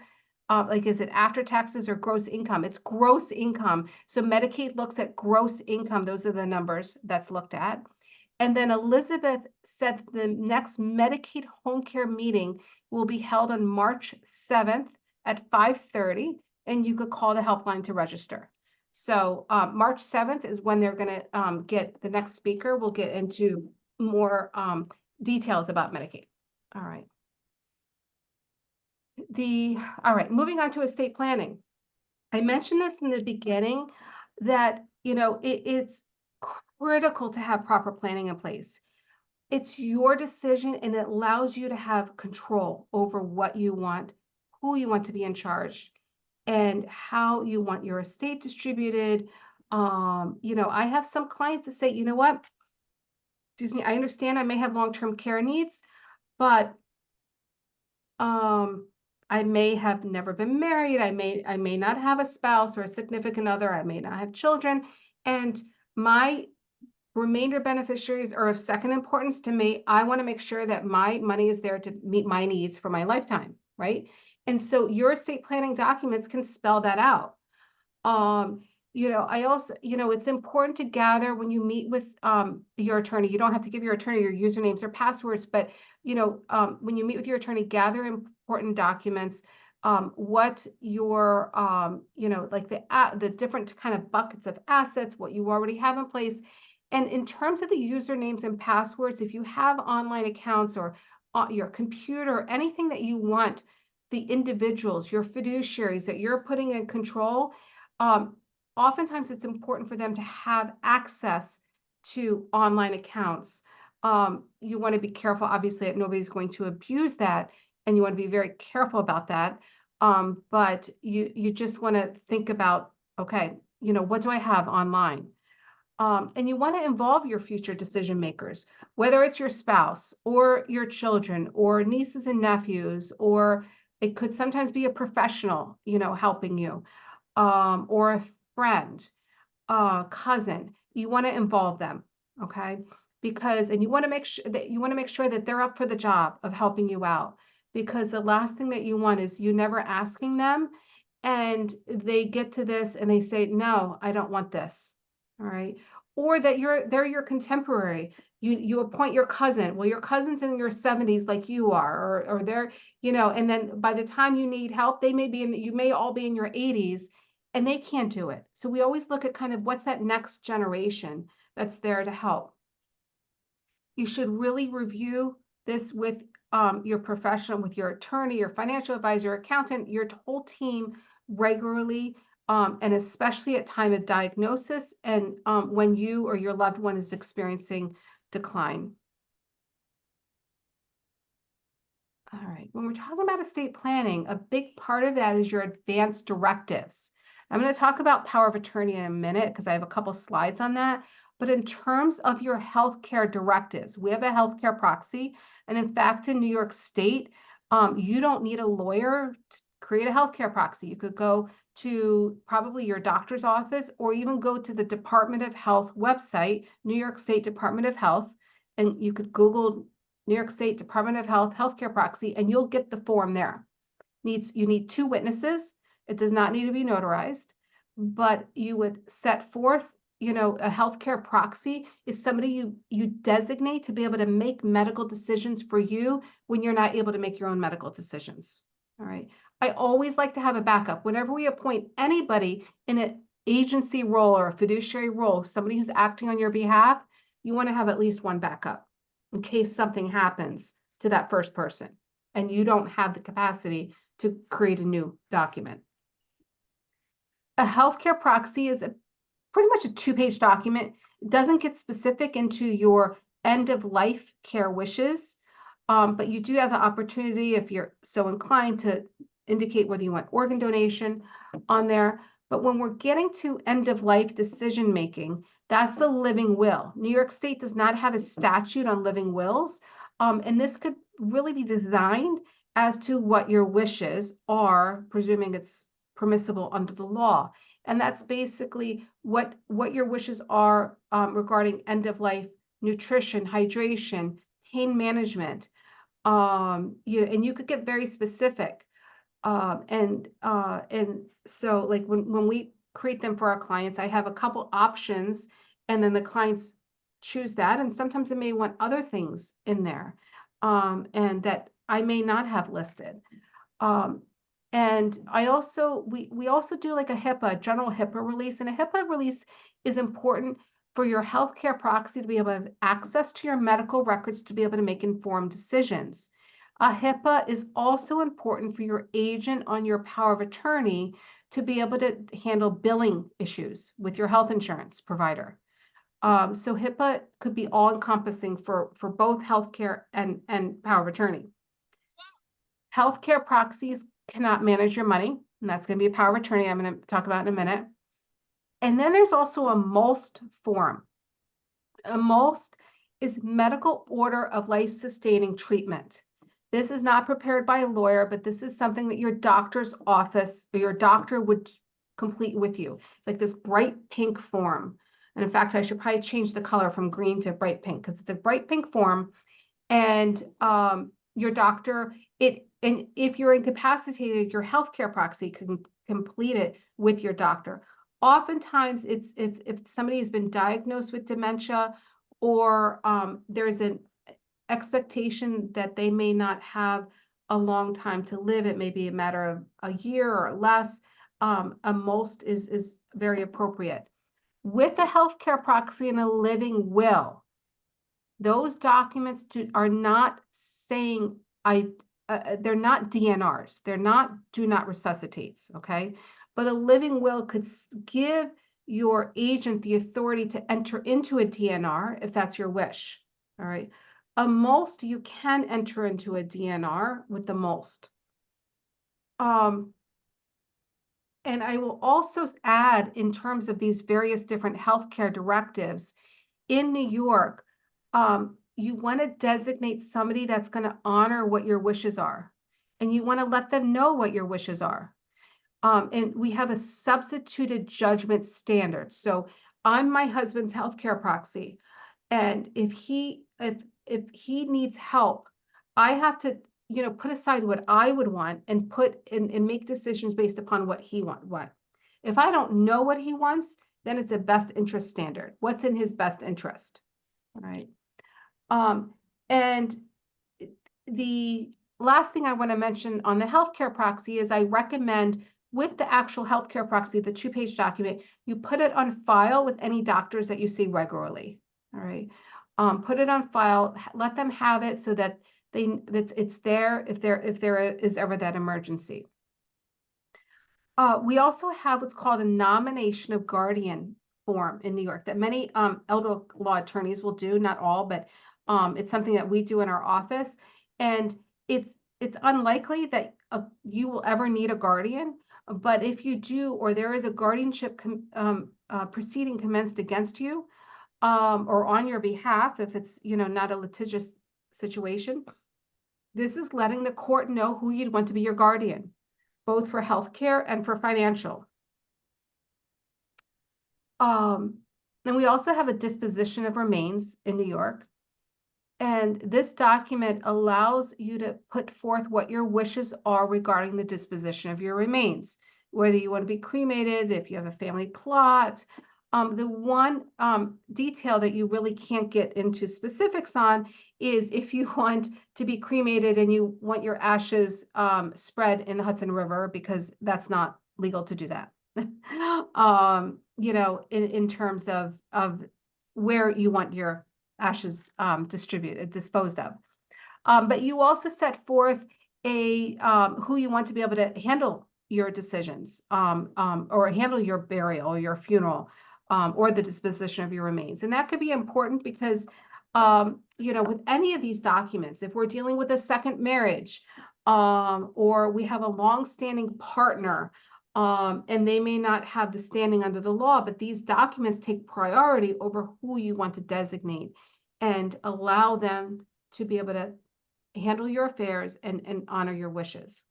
like, is it after taxes or gross income? It's gross income. So Medicaid looks at gross income. Those are the numbers that's looked at. And then Elizabeth said the next Medicaid home care meeting will be held on March 7th at 5:30, and you could call the helpline to register. So March 7th is when they're going to get the next speaker. We'll get into more details about Medicaid. All right. All right, moving on to estate planning. I mentioned this in the beginning that, it's critical to have proper planning in place. It's your decision, and it allows you to have control over what you want, who you want to be in charge, and how you want your estate distributed. I have some clients that say, you know what, excuse me, I understand I may have long-term care needs, but I may have never been married. I may not have a spouse or a significant other. I may not have children. And my remainder beneficiaries are of second importance to me. I want to make sure that my money is there to meet my needs for my lifetime, right? And so your estate planning documents can spell that out. I also, it's important to gather when you meet with your attorney. You don't have to give your attorney your usernames or passwords, but when you meet with your attorney, gather important documents. What your like the different kind of buckets of assets, what you already have in place. And in terms of the usernames and passwords, if you have online accounts or your computer, anything that you want the individuals, your fiduciaries that you're putting in control, oftentimes it's important for them to have access to online accounts. You want to be careful, obviously, that nobody's going to abuse that, and you want to be very careful about that. But you just want to think about, okay, what do I have online? And you want to involve your future decision makers, whether it's your spouse or your children or nieces and nephews, or it could sometimes be a professional, helping you, or a friend, cousin. You want to involve them, okay? And you want to make sure that they're up for the job of helping you out, because the last thing that you want is you never asking them, and they get to this and they say, "No, I don't want this." All right. Or that they're your contemporary. You appoint your cousin. Well, your cousin's in your 70s like you are, or they're, and then by the time you need help, you may all be in your 80s, and they can't do it. So we always look at kind of what's that next generation that's there to help. You should really review this with your professional, with your attorney, your financial advisor, accountant, your whole team regularly, and especially at time of diagnosis and when you or your loved one is experiencing decline. All right, when we're talking about estate planning, a big part of that is your advance directives. I'm going to talk about power of attorney in a minute because I have a couple slides on that. But in terms of your healthcare directives, we have a healthcare proxy. And in fact, in New York State, you don't need a lawyer to create a healthcare proxy. You could go to probably your doctor's office or even go to the Department of Health website, New York State Department of Health, and you could Google New York State Department of Health healthcare proxy, and you'll get the form there. You need 2 witnesses. It does not need to be notarized, but you would set forth, a healthcare proxy is somebody you designate to be able to make medical decisions for you when you're not able to make your own medical decisions. All right. I always like to have a backup. Whenever we appoint anybody in an agency role or a fiduciary role, somebody who's acting on your behalf, you want to have at least one backup in case something happens to that first person and you don't have the capacity to create a new document. A healthcare proxy is pretty much a 2-page document. It doesn't get specific into your end of life care wishes, but you do have the opportunity, if you're so inclined, to indicate whether you want organ donation on there. But when we're getting to end of life decision making, that's a living will. New York State does not have a statute on living wills, and this could really be designed as to what your wishes are, presuming it's permissible under the law. And that's basically what your wishes are regarding end of life nutrition, hydration, pain management. And you could get very specific. And so like when we create them for our clients, I have a couple options, and then the clients choose that. And sometimes they may want other things in there, and that I may not have listed. And we also do like a HIPAA, general HIPAA release. And a HIPAA release is important for your healthcare proxy to be able to have access to your medical records to be able to make informed decisions. A HIPAA is also important for your agent on your power of attorney to be able to handle billing issues with your health insurance provider. So HIPAA could be all encompassing for both healthcare and power of attorney. Healthcare proxies cannot manage your money, and that's going to be a power of attorney I'm going to talk about in a minute. And then there's also a MOLST form. A MOLST is medical order of life-sustaining treatment. This is not prepared by a lawyer, but this is something that your doctor's office or your doctor would complete with you. It's like this bright pink form. And in fact, I should probably change the color from green to bright pink because it's a bright pink form. And your doctor, and if you're incapacitated, your healthcare proxy can complete it with your doctor. Oftentimes, it's if somebody has been diagnosed with dementia, or there's an expectation that they may not have a long time to live. It may be a matter of a year or less. A MOLST is very appropriate. With a healthcare proxy and a living will, those documents are not saying they're not DNRs. They're not do not resuscitates, okay? But a living will could give your agent the authority to enter into a DNR if that's your wish, all right? A MOLST, you can enter into a DNR with the MOLST. And I will also add, in terms of these various different healthcare directives, in New York, you want to designate somebody that's going to honor what your wishes are, and you want to let them know what your wishes are. And we have a substituted judgment standard. So I'm my husband's healthcare proxy, and if he needs help, I have to put aside what I would want and make decisions based upon what he wants. If I don't know what he wants, then it's a best interest standard. What's in his best interest? All right. And the last thing I want to mention on the healthcare proxy is I recommend, with the actual healthcare proxy, the 2-page document, you put it on file with any doctors that you see regularly. All right. Put it on file, let them have it so that it's there if there is ever that emergency. We also have what's called a nomination of guardian form in New York that many elder law attorneys will do, not all, but it's something that we do in our office. And it's unlikely that you will ever need a guardian. But if you do, or there is a guardianship proceeding commenced against you, or on your behalf, if it's, not a litigious situation, this is letting the court know who you'd want to be your guardian, both for healthcare and for financial. And we also have a disposition of remains in New York. And this document allows you to put forth what your wishes are regarding the disposition of your remains, whether you want to be cremated, if you have a family plot. The one detail that you really can't get into specifics on is if you want to be cremated and you want your ashes spread in the Hudson River, because that's not legal to do that. In terms of where you want your ashes disposed of. But you also set forth who you want to be able to handle your decisions, or handle your burial or your funeral, or the disposition of your remains. And that could be important because, with any of these documents, if we're dealing with a second marriage, or we have a long-standing partner, and they may not have the standing under the law, but these documents take priority over who you want to designate and allow them to be able to handle your affairs and honor your wishes.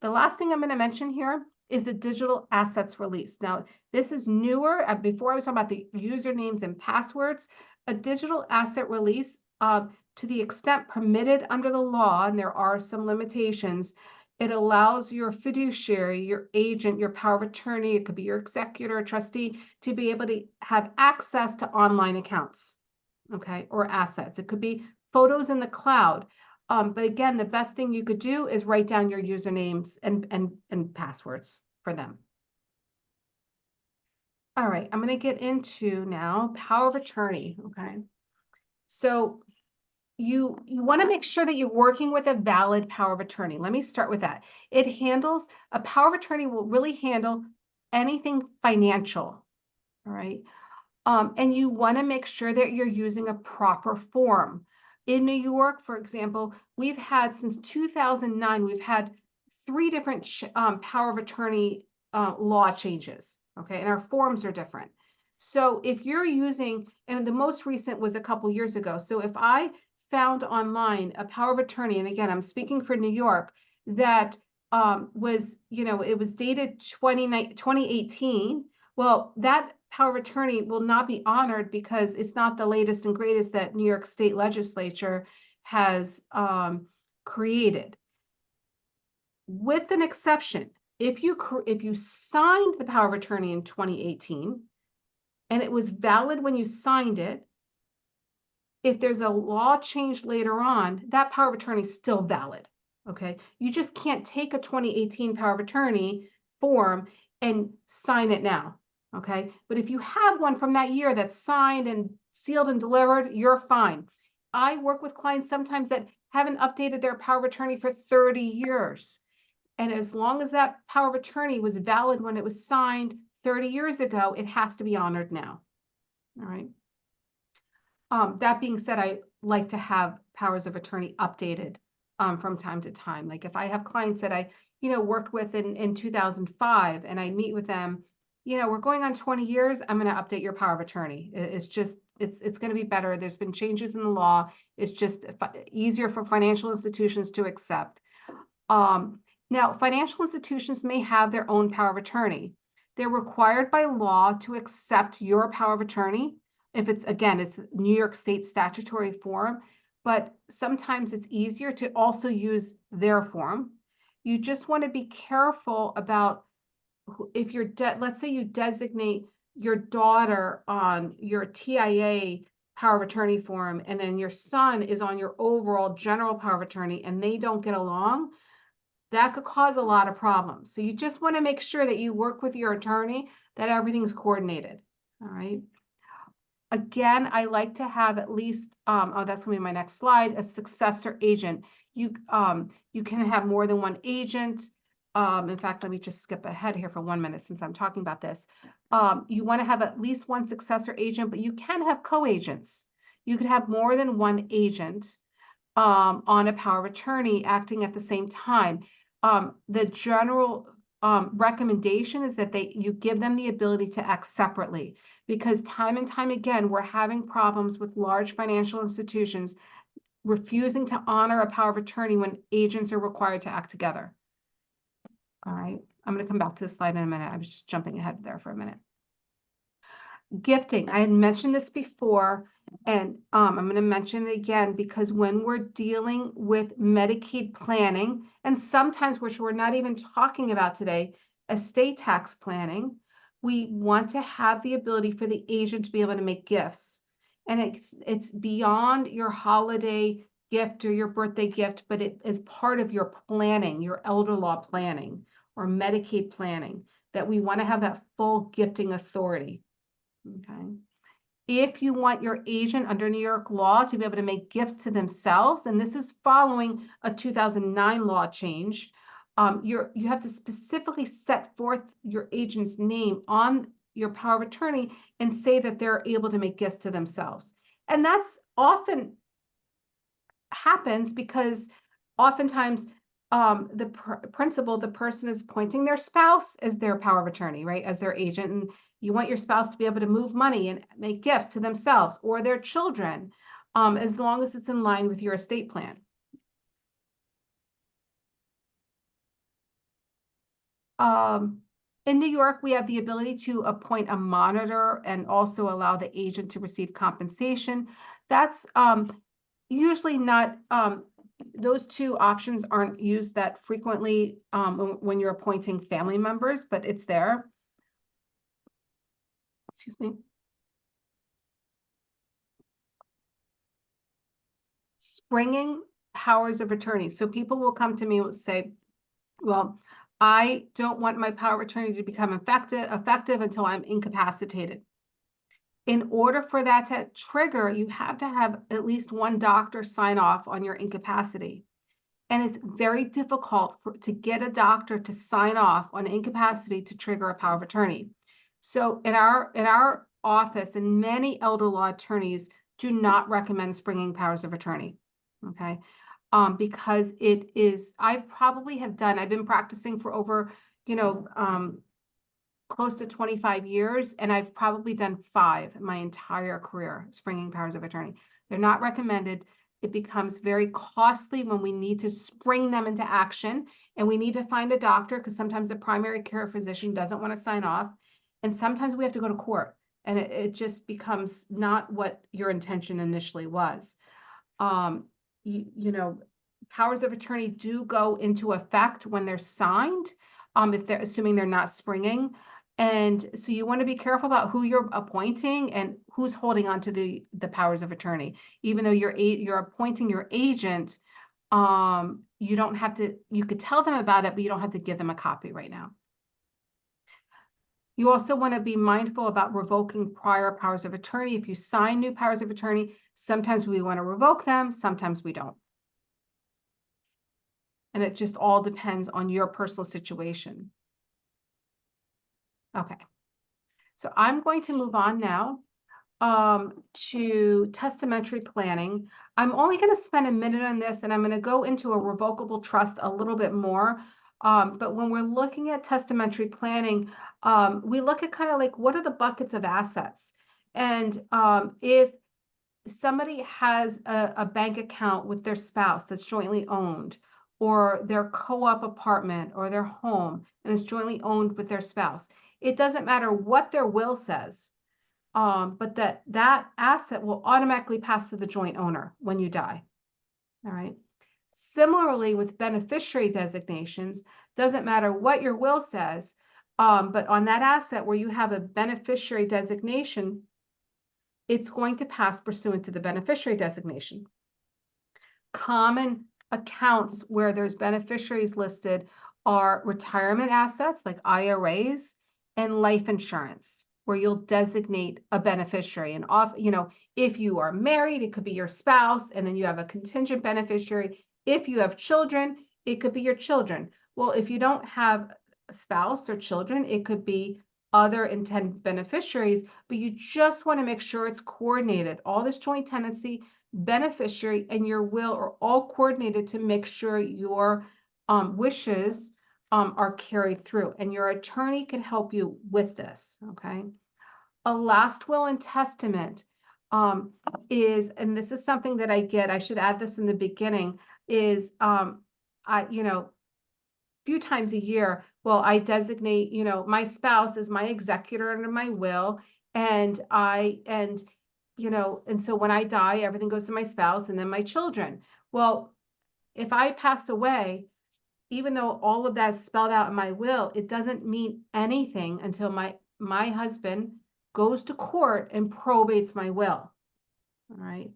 The last thing I'm going to mention here is the digital assets release. Now, this is newer. Before I was talking about the usernames and passwords, a digital asset release, to the extent permitted under the law, and there are some limitations, it allows your fiduciary, your agent, your power of attorney, it could be your executor, trustee, to be able to have access to online accounts, okay, or assets. It could be photos in the cloud. But again, the best thing you could do is write down your usernames and passwords for them. All right, I'm going to get into now power of attorney, okay? So you want to make sure that you're working with a valid power of attorney. Let me start with that. A power of attorney will really handle anything financial, all right? And you want to make sure that you're using a proper form. In New York, for example, we've had since 2009, we've had 3 different power of attorney law changes, okay? And our forms are different. So if you're using, and the most recent was a couple years ago. So if I found online a power of attorney, and again, I'm speaking for New York, that was, it was dated 2018, well, that power of attorney will not be honored because it's not the latest and greatest that New York State Legislature has created. With an exception, if you signed the power of attorney in 2018 and it was valid when you signed it, if there's a law change later on, that power of attorney is still valid, okay? You just can't take a 2018 power of attorney form and sign it now, okay? But if you have one from that year that's signed and sealed and delivered, you're fine. I work with clients sometimes that haven't updated their power of attorney for 30 years. And as long as that power of attorney was valid when it was signed 30 years ago, it has to be honored now, all right? That being said, I like to have powers of attorney updated from time to time. Like if I have clients that I, worked with in 2005 and I meet with them, we're going on 20 years, I'm going to update your power of attorney. It's just, it's going to be better. There's been changes in the law. It's just easier for financial institutions to accept. Now, financial institutions may have their own power of attorney. They're required by law to accept your power of attorney. If it's New York State statutory form, but sometimes it's easier to also use their form. You just want to be careful about if you're, let's say you designate your daughter on your TIA power of attorney form, and then your son is on your overall general power of attorney, and they don't get along, that could cause a lot of problems. So you just want to make sure that you work with your attorney, that everything's coordinated, all right? Again, I like to have at least, that's gonna be my next slide, a successor agent. You can have more than one agent. In fact, let me just skip ahead here for 1 minute since I'm talking about this. You wanna have at least one successor agent, but you can have co-agents. You could have more than one agent on a power of attorney acting at the same time. The general recommendation is that you give them the ability to act separately, because time and time again, we're having problems with large financial institutions refusing to honor a power of attorney when agents are required to act together. All right, I'm going to come back to this slide in a minute. I was just jumping ahead there for a minute. Gifting, I had mentioned this before, and I'm going to mention it again, because when we're dealing with Medicaid planning, and sometimes, which we're not even talking about today, estate tax planning, we want to have the ability for the agent to be able to make gifts. And it's beyond your holiday gift or your birthday gift, but it is part of your planning, your elder law planning or Medicaid planning, that we want to have that full gifting authority. Okay. If you want your agent under New York law to be able to make gifts to themselves, and this is following a 2009 law change, you have to specifically set forth your agent's name on your power of attorney and say that they're able to make gifts to themselves. And that's often happens because oftentimes the principal, the person is appointing their spouse as their power of attorney, right, as their agent. And you want your spouse to be able to move money and make gifts to themselves or their children, as long as it's in line with your estate plan. In New York, we have the ability to appoint a monitor and also allow the agent to receive compensation. That's usually not, those two options aren't used that frequently when you're appointing family members, but it's there. Excuse me. Springing powers of attorney. So people will come to me and say, well, I don't want my power of attorney to become effective until I'm incapacitated. In order for that to trigger, you have to have at least one doctor sign off on your incapacity. And it's very difficult to get a doctor to sign off on incapacity to trigger a power of attorney. So in our office, and many elder law attorneys do not recommend springing powers of attorney, okay? Because it is, I've been practicing for over, close to 25 years, and I've probably done 5 in my entire career, springing powers of attorney. They're not recommended. It becomes very costly when we need to spring them into action, and we need to find a doctor because sometimes the primary care physician doesn't want to sign off, and sometimes we have to go to court, and it just becomes not what your intention initially was. Powers of attorney do go into effect when they're signed, if they're assuming they're not springing. And so you want to be careful about who you're appointing and who's holding on to the powers of attorney. Even though you're appointing your agent, you don't have to, you could tell them about it, but you don't have to give them a copy right now. You also want to be mindful about revoking prior powers of attorney. If you sign new powers of attorney, sometimes we want to revoke them, sometimes we don't. And it just all depends on your personal situation. Okay. So I'm going to move on now to testamentary planning. I'm only going to spend a minute on this, and I'm going to go into a revocable trust a little bit more. But when we're looking at testamentary planning, we look at kind of like, what are the buckets of assets? And if somebody has a bank account with their spouse that's jointly owned, or their co-op apartment or their home and is jointly owned with their spouse, it doesn't matter what their will says, but that asset will automatically pass to the joint owner when you die. All right. Similarly, with beneficiary designations, doesn't matter what your will says, but on that asset where you have a beneficiary designation, it's going to pass pursuant to the beneficiary designation. Common accounts where there's beneficiaries listed are retirement assets like IRAs and life insurance, where you'll designate a beneficiary. And if you are married, it could be your spouse, and then you have a contingent beneficiary. If you have children, it could be your children. Well, if you don't have a spouse or children, it could be other intended beneficiaries, but you just want to make sure it's coordinated. All this joint tenancy, beneficiary, and your will are all coordinated to make sure your wishes are carried through, and your attorney can help you with this, okay? A last will and testament is, and this is something that I should add this in the beginning, is few times a year, well, I designate, my spouse as my executor under my will, and and so when I die, everything goes to my spouse and then my children. Well, if I pass away, even though all of that's spelled out in my will, it doesn't mean anything until my husband goes to court and probates my will. All right.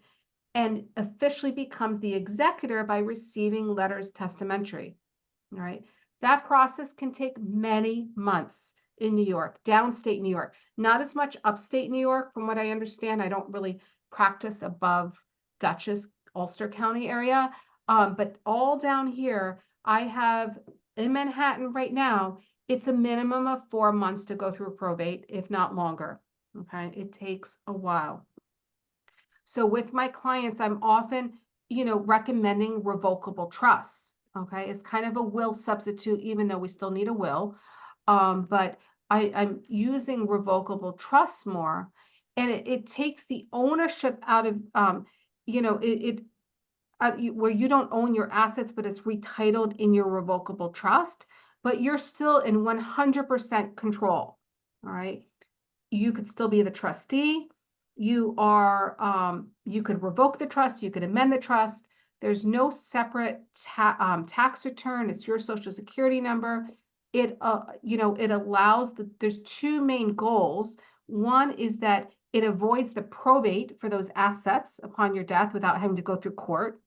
And officially becomes the executor by receiving letters testamentary. All right. That process can take many months in New York, downstate New York, not as much upstate New York, from what I understand. I don't really practice above Dutchess, Ulster County area. But all down here, I have in Manhattan right now, it's a minimum of 4 months to go through probate, if not longer. Okay. It takes a while. So with my clients, I'm often, recommending revocable trusts. Okay, it's kind of a will substitute, even though we still need a will. But I'm using revocable trusts more, and it takes the ownership out of, where you don't own your assets, but it's retitled in your revocable trust, but you're still in 100% control. All right. You could still be the trustee. You could revoke the trust, you could amend the trust. There's no separate tax return. It's your social security number. It allows there's two main goals. One is that it avoids the probate for those assets upon your death without having to go through court,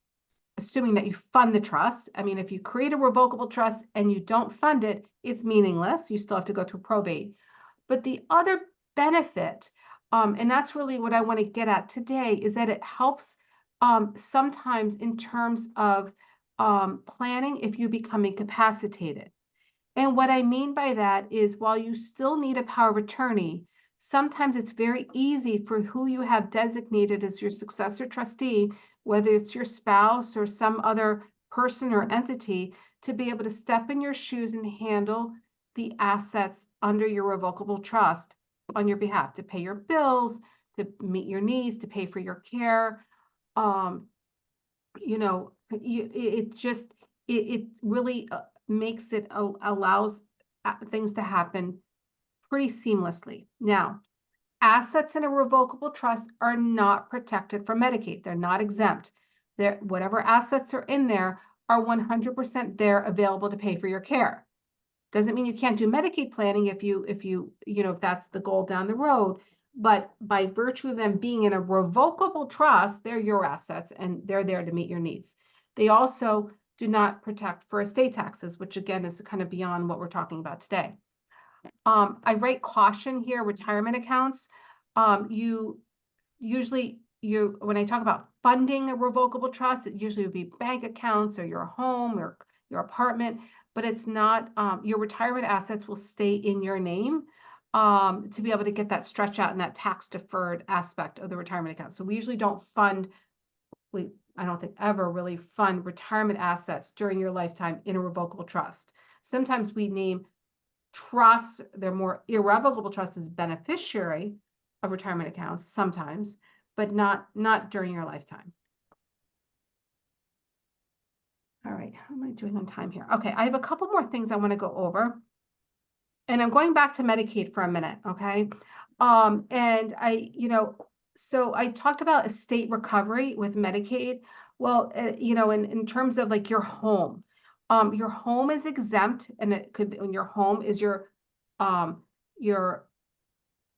assuming that you fund the trust. I mean, if you create a revocable trust and you don't fund it, it's meaningless. You still have to go through probate. But the other benefit, and that's really what I want to get at today, is that it helps sometimes in terms of planning if you become incapacitated. And what I mean by that is while you still need a power of attorney, sometimes it's very easy for who you have designated as your successor trustee, whether it's your spouse or some other person or entity, to be able to step in your shoes and handle the assets under your revocable trust on your behalf, to pay your bills, to meet your needs, to pay for your care. It really makes it allows things to happen pretty seamlessly. Now, assets in a revocable trust are not protected from Medicaid. They're not exempt. Whatever assets are in there are 100% there available to pay for your care. Doesn't mean you can't do Medicaid planning if that's the goal down the road. But by virtue of them being in a revocable trust, they're your assets and they're there to meet your needs. They also do not protect for estate taxes, which again is kind of beyond what we're talking about today. I write caution here, retirement accounts. When I talk about funding a revocable trust, it usually would be bank accounts or your home or your apartment, but it's not, your retirement assets will stay in your name to be able to get that stretch out and that tax deferred aspect of the retirement account. So we usually don't fund, I don't think ever really fund retirement assets during your lifetime in a revocable trust. Sometimes we name trusts, they're more irrevocable trusts as beneficiary of retirement accounts sometimes, but not during your lifetime. All right, how am I doing on time here? Okay, I have a couple more things I want to go over. And I'm going back to Medicaid for a minute, okay? And so I talked about estate recovery with Medicaid. Well, in terms of like your home is exempt, and it could be when your home is your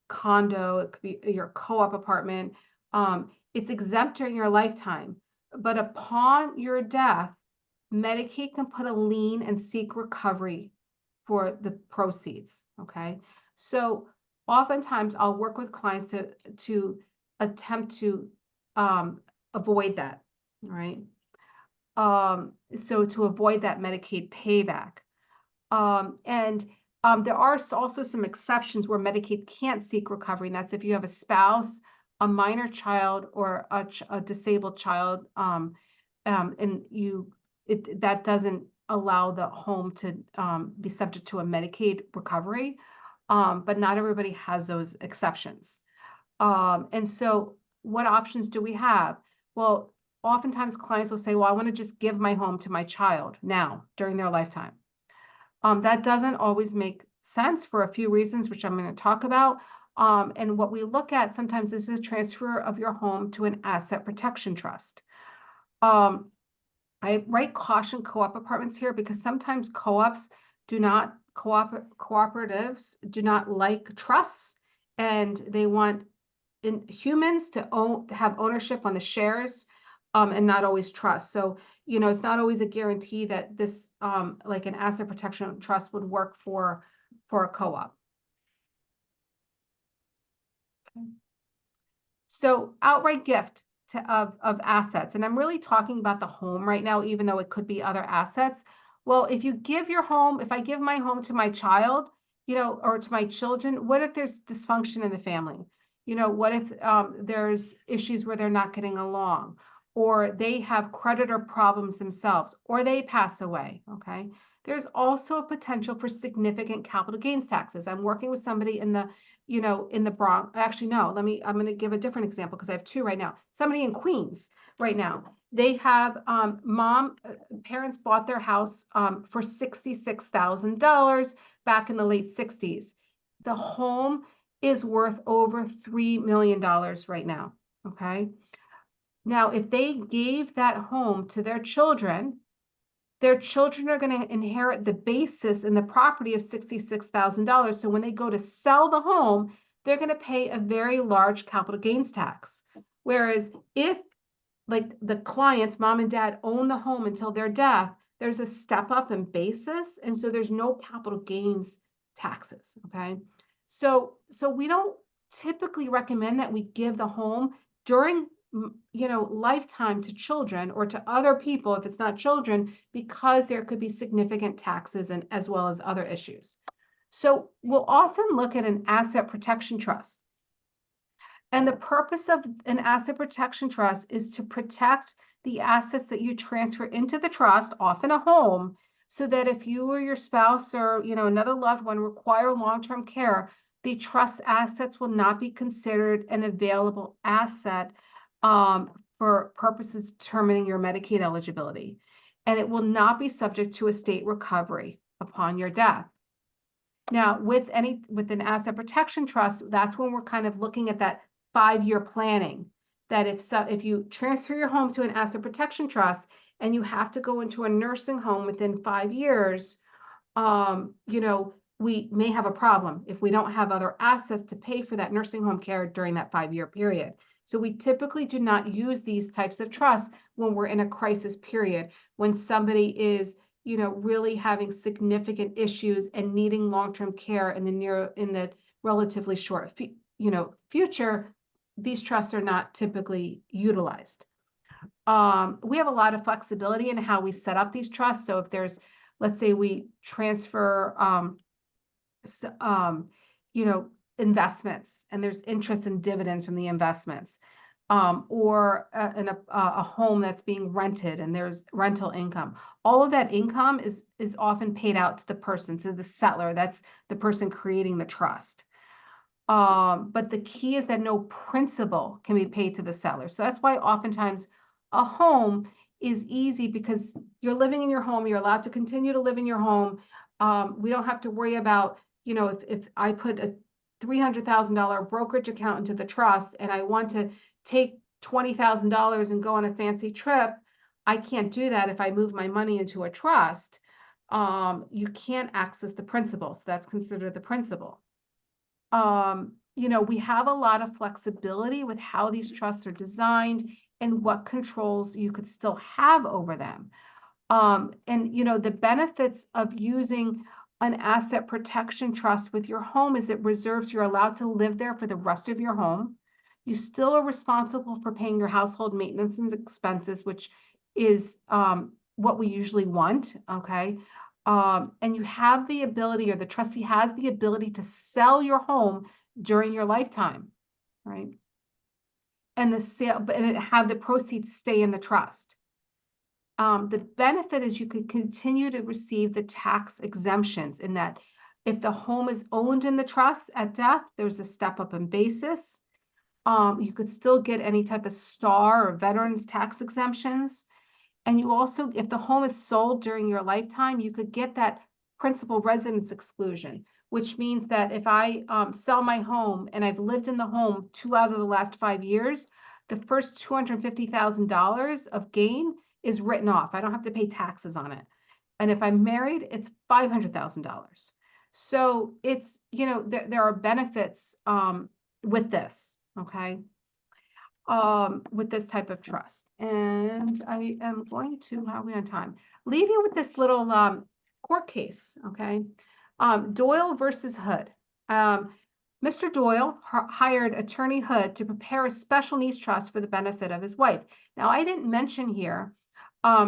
condo, it could be your co-op apartment. It's exempt during your lifetime, but upon your death, Medicaid can put a lien and seek recovery for the proceeds. Okay. So oftentimes I'll work with clients to attempt to avoid that. Right. So to avoid that Medicaid payback. There are also some exceptions where Medicaid can't seek recovery, and that's if you have a spouse, a minor child, or a disabled child, and that doesn't allow the home to be subject to a Medicaid recovery, but not everybody has those exceptions. And so what options do we have? Well, oftentimes clients will say, well, I want to just give my home to my child now during their lifetime. That doesn't always make sense for a few reasons, which I'm going to talk about. And what we look at sometimes is the transfer of your home to an asset protection trust. Um, I write caution co-op apartments here because sometimes co-ops do not, cooperatives do not like trusts, and they want humans to have ownership on the shares, and not always trust. So, it's not always a guarantee that this, like an asset protection trust would work for a co-op. Okay. So outright gift of assets, and I'm really talking about the home right now, even though it could be other assets. Well, if you give your home, if I give my home to my child, or to my children, what if there's dysfunction in the family? What if there's issues where they're not getting along, or they have creditor problems themselves, or they pass away, okay? There's also a potential for significant capital gains taxes. I'm working with somebody in the Bronx. Actually, no, I'm going to give a different example because I have two right now. Somebody in Queens right now. They have parents bought their house for $66,000 back in the late 60s. The home is worth over $3 million right now. Okay. Now, if they gave that home to their children are going to inherit the basis in the property of $66,000. So when they go to sell the home, they're going to pay a very large capital gains tax. Whereas if, like, the clients, mom and dad, own the home until their death, there's a step up in basis, and so there's no capital gains taxes. Okay, so we don't typically recommend that we give the home during lifetime to children or to other people if it's not children, because there could be significant taxes and as well as other issues. So we'll often look at an asset protection trust. And the purpose of an asset protection trust is to protect the assets that you transfer into the trust, often a home, so that if you or your spouse or another loved one require long-term care, the trust assets will not be considered an available asset for purposes determining your Medicaid eligibility. And it will not be subject to estate recovery upon your death. Now, with an asset protection trust, that's when we're kind of looking at that 5-year planning. That if you transfer your home to an asset protection trust and you have to go into a nursing home within 5 years, we may have a problem if we don't have other assets to pay for that nursing home care during that 5-year period. So we typically do not use these types of trusts when we're in a crisis period, when somebody is really having significant issues and needing long-term care in the relatively short future. These trusts are not typically utilized. We have a lot of flexibility in how we set up these trusts. So if there's, let's say we transfer investments, and there's interest and dividends from the investments, or a home that's being rented and there's rental income. All of that income is often paid out to the person, to the settlor. That's the person creating the trust. But the key is that no principal can be paid to the seller. So that's why oftentimes a home is easy, because you're living in your home. You're allowed to continue to live in your home. We don't have to worry about, if I put a $300,000 brokerage account into the trust and I want to take $20,000 and go on a fancy trip, I can't do that if I move my money into a trust. You can't access the principal, so that's considered the principal. We have a lot of flexibility with how these trusts are designed and what controls you could still have over them. And the benefits of using an asset protection trust with your home is it reserves you're allowed to live there for the rest of your home. You still are responsible for paying your household maintenance and expenses, which is what we usually want, okay? And you have the ability, or the trustee has the ability, to sell your home during your lifetime, right? And have the proceeds stay in the trust. The benefit is you could continue to receive the tax exemptions in that if the home is owned in the trust at death, there's a step up in basis. You could still get any type of star or veterans tax exemptions. And you also, if the home is sold during your lifetime, you could get that principal residence exclusion, which means that if I sell my home and I've lived in the home 2 out of the last 5 years, the first $250,000 of gain is written off. I don't have to pay taxes on it. And if I'm married, it's $500,000. So it's, there are benefits with this, okay? With this type of trust. And I am going to, how are we on time? Leave you with this little court case, okay? Doyle versus Hood. Mr. Doyle hired attorney Hood to prepare a special needs trust for the benefit of his wife. Now, I didn't mention here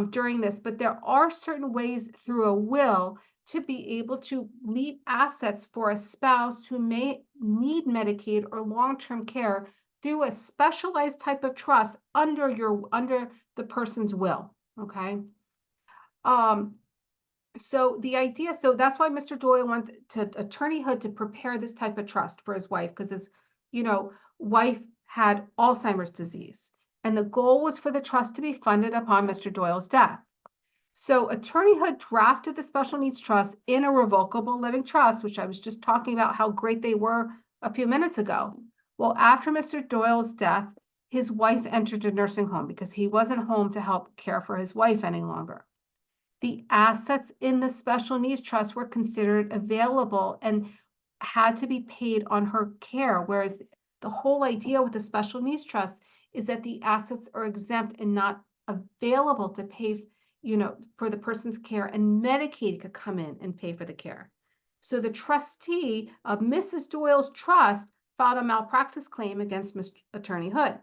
during this, but there are certain ways through a will to be able to leave assets for a spouse who may need Medicaid or long-term care through a specialized type of trust under the person's will. Okay. So the idea, so that's why Mr. Doyle wanted to attorney Hood to prepare this type of trust for his wife, because his, wife had Alzheimer's disease. And the goal was for the trust to be funded upon Mr. Doyle's death. So Attorney Hood drafted the special needs trust in a revocable living trust, which I was just talking about how great they were a few minutes ago. Well, after Mr. Doyle's death, his wife entered a nursing home because he wasn't home to help care for his wife any longer. The assets in the special needs trust were considered available and had to be paid on her care, whereas the whole idea with the special needs trust is that the assets are exempt and not available to pay, for the person's care, and Medicaid could come in and pay for the care. So the trustee of Mrs. Doyle's trust filed a malpractice claim against Mr. Attorney Hood.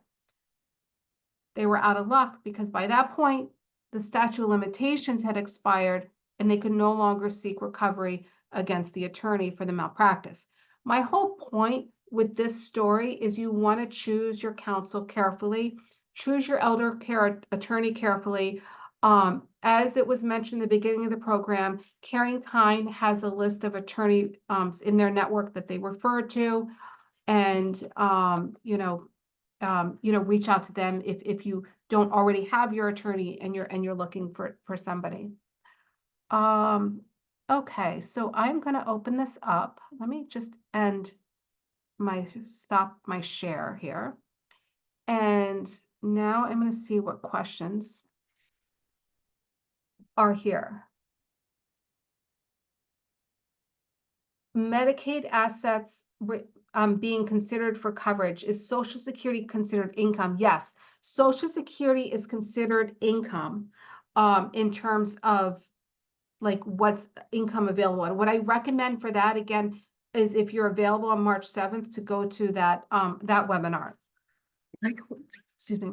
They were out of luck because by that point, the statute of limitations had expired and they could no longer seek recovery against the attorney for the malpractice. My whole point with this story is you want to choose your counsel carefully, choose your elder care attorney carefully. As it was mentioned in the beginning of the program, CaringKind has a list of attorneys in their network that they refer to, and reach out to them if you don't already have your attorney and you're looking for somebody. Okay, so I'm going to open this up. Let me just stop my share here. And now I'm going to see what questions are here. Medicaid assets being considered for coverage. Is Social Security considered income? Yes, Social Security is considered income in terms of like what's income available. And what I recommend for that, again, is if you're available on March 7th to go to that webinar. Excuse me.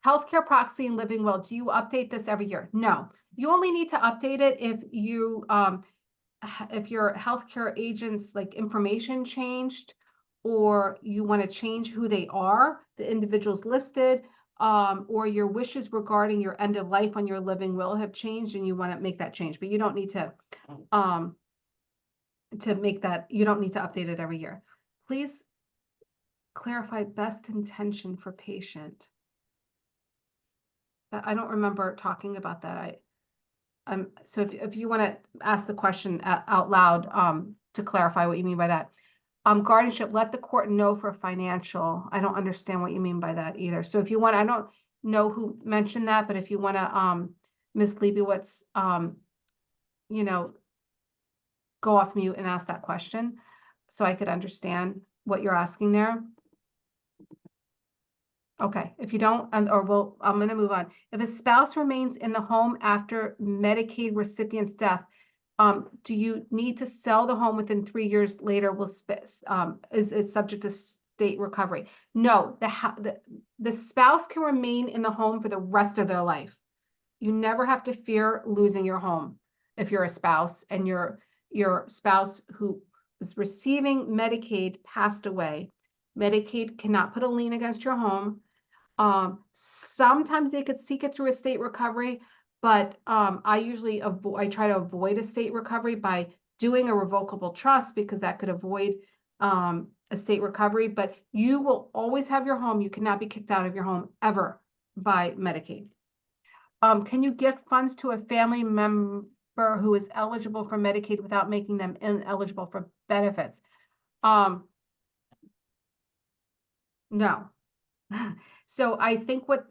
Healthcare proxy and living will. Do you update this every year? No, you only need to update it if you if your healthcare agent's like information changed, or you want to change who they are, the individuals listed, or your wishes regarding your end of life on your living will have changed and you want to make that change, but you don't need to make that, you don't need to update it every year. Please clarify best intention for patient. I don't remember talking about that. So if you want to ask the question out loud to clarify what you mean by that. Guardianship, let the court know for financial. I don't understand what you mean by that either. So if you want, I don't know who mentioned that, but if you want to, Ms. Leibowitz, go off mute and ask that question so I could understand what you're asking there. Okay, if you don't, I'm going to move on. If a spouse remains in the home after Medicaid recipient's death, do you need to sell the home within 3 years later? Is subject to state recovery? No, the spouse can remain in the home for the rest of their life. You never have to fear losing your home if you're a spouse and your spouse who is receiving Medicaid passed away. Medicaid cannot put a lien against your home. Sometimes they could seek it through estate recovery, but I try to avoid estate recovery by doing a revocable trust because that could avoid estate recovery. But you will always have your home. You cannot be kicked out of your home ever by Medicaid. Can you give funds to a family member who is eligible for Medicaid without making them ineligible for benefits? No. So I think what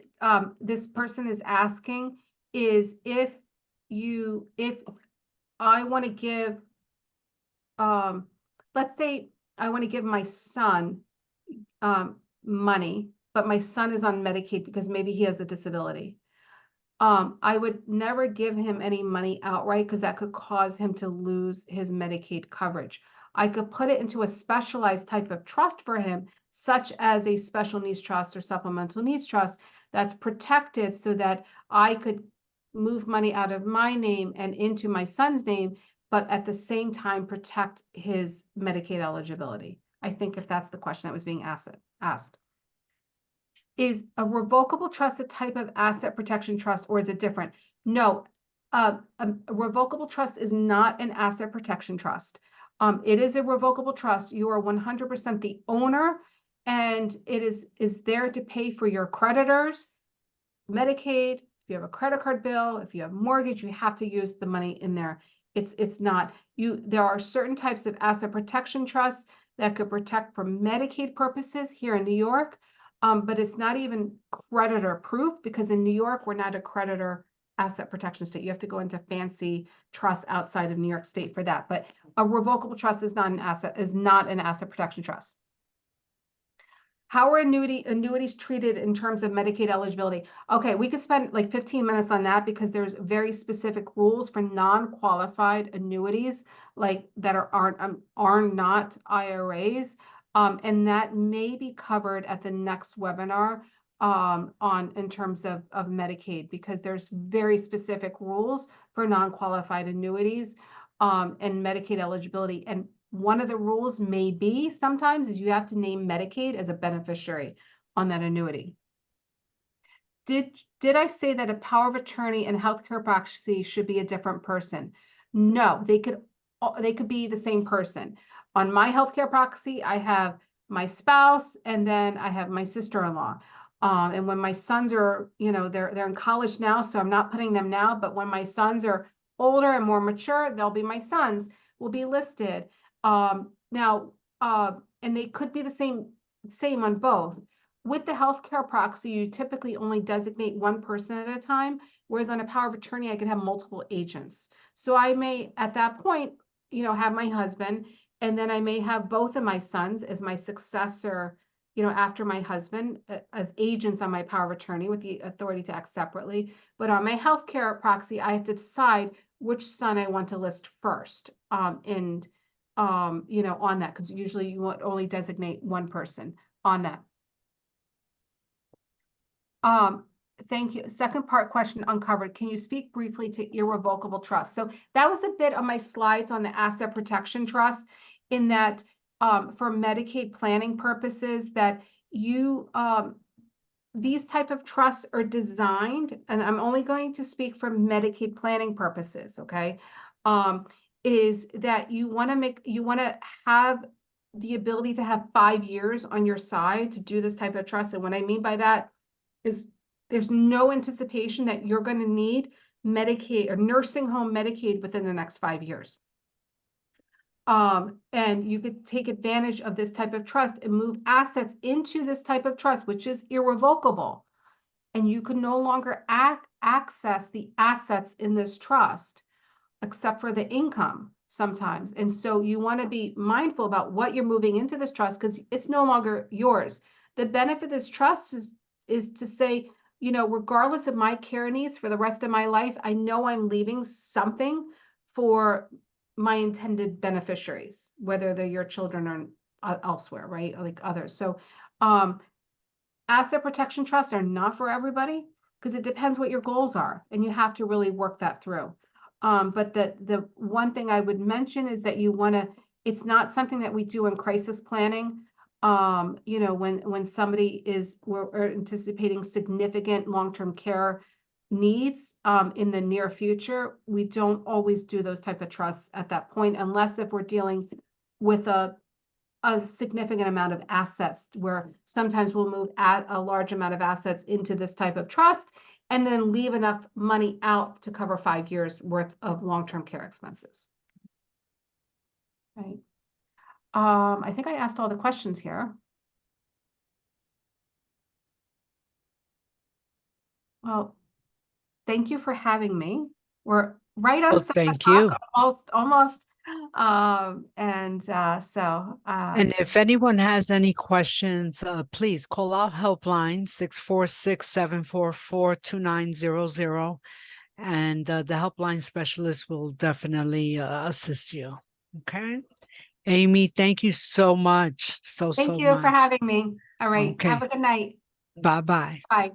this person is asking is if I want to give, let's say I want to give my son money, but my son is on Medicaid because maybe he has a disability. I would never give him any money outright because that could cause him to lose his Medicaid coverage. I could put it into a specialized type of trust for him, such as a special needs trust or supplemental needs trust that's protected so that I could move money out of my name and into my son's name, but at the same time protect his Medicaid eligibility. I think if that's the question that was being asked. Is a revocable trust a type of asset protection trust, or is it different? No, a revocable trust is not an asset protection trust. It is a revocable trust. You are 100% the owner, and it is there to pay for your creditors, Medicaid. If you have a credit card bill, if you have mortgage, you have to use the money in there. It's not you. There are certain types of asset protection trusts that could protect for Medicaid purposes here in New York. But it's not even creditor proof because in New York, we're not a creditor asset protection state. You have to go into fancy trusts outside of New York State for that. But a revocable trust is not an asset protection trust. How are annuities treated in terms of Medicaid eligibility? Okay, we could spend like 15 minutes on that because there's very specific rules for non-qualified annuities, like that are not IRAs. And that may be covered at the next webinar in terms of Medicaid, because there's very specific rules for non-qualified annuities and Medicaid eligibility. And one of the rules may be sometimes is you have to name Medicaid as a beneficiary on that annuity. Did I say that a power of attorney and healthcare proxy should be a different person? No, they could be the same person. On my healthcare proxy, I have my spouse and then I have my sister-in-law. And when my sons are, they're in college now, so I'm not putting them now, but when my sons are older and more mature, they'll be my sons, will be listed. And they could be the same on both. With the healthcare proxy, you typically only designate one person at a time, whereas on a power of attorney, I could have multiple agents. So I may, at that point, have my husband, and then I may have both of my sons as my successor, after my husband, as agents on my power of attorney with the authority to act separately. But on my healthcare proxy, I have to decide which son I want to list first. On that, because usually you would only designate one person on that. Thank you. Second part question uncovered. Can you speak briefly to irrevocable trust? So that was a bit on my slides on the asset protection trust, in that for Medicaid planning purposes, that these type of trusts are designed, and I'm only going to speak for Medicaid planning purposes, okay? Is that you want to have the ability to have 5 years on your side to do this type of trust. And what I mean by that is there's no anticipation that you're going to need Medicaid or nursing home Medicaid within the next 5 years. And you could take advantage of this type of trust and move assets into this type of trust, which is irrevocable. And you can no longer access the assets in this trust, except for the income sometimes. And so you want to be mindful about what you're moving into this trust, because it's no longer yours. The benefit of this trust is to say, regardless of my care needs for the rest of my life, I know I'm leaving something for my intended beneficiaries, whether they're your children or elsewhere, right? Like others. So asset protection trusts are not for everybody, because it depends what your goals are, and you have to really work that through. But the one thing I would mention is that it's not something that we do in crisis planning. You know, when somebody we're anticipating significant long-term care needs in the near future, we don't always do those type of trusts at that point, unless if we're dealing with a significant amount of assets, where sometimes we'll move a large amount of assets into this type of trust and then leave enough money out to cover 5 years worth of long-term care expenses. Right. I think I asked all the questions here. Well, thank you for having me. We're right on Well, 7 thank o'clock, you. almost. And if anyone has any questions, please call our helpline 646-744-2900, and the helpline specialist will definitely assist you. Okay. Amy, thank you so much. So Thank you for much. having me. All right. Have Okay. a good night. Bye-bye. Bye.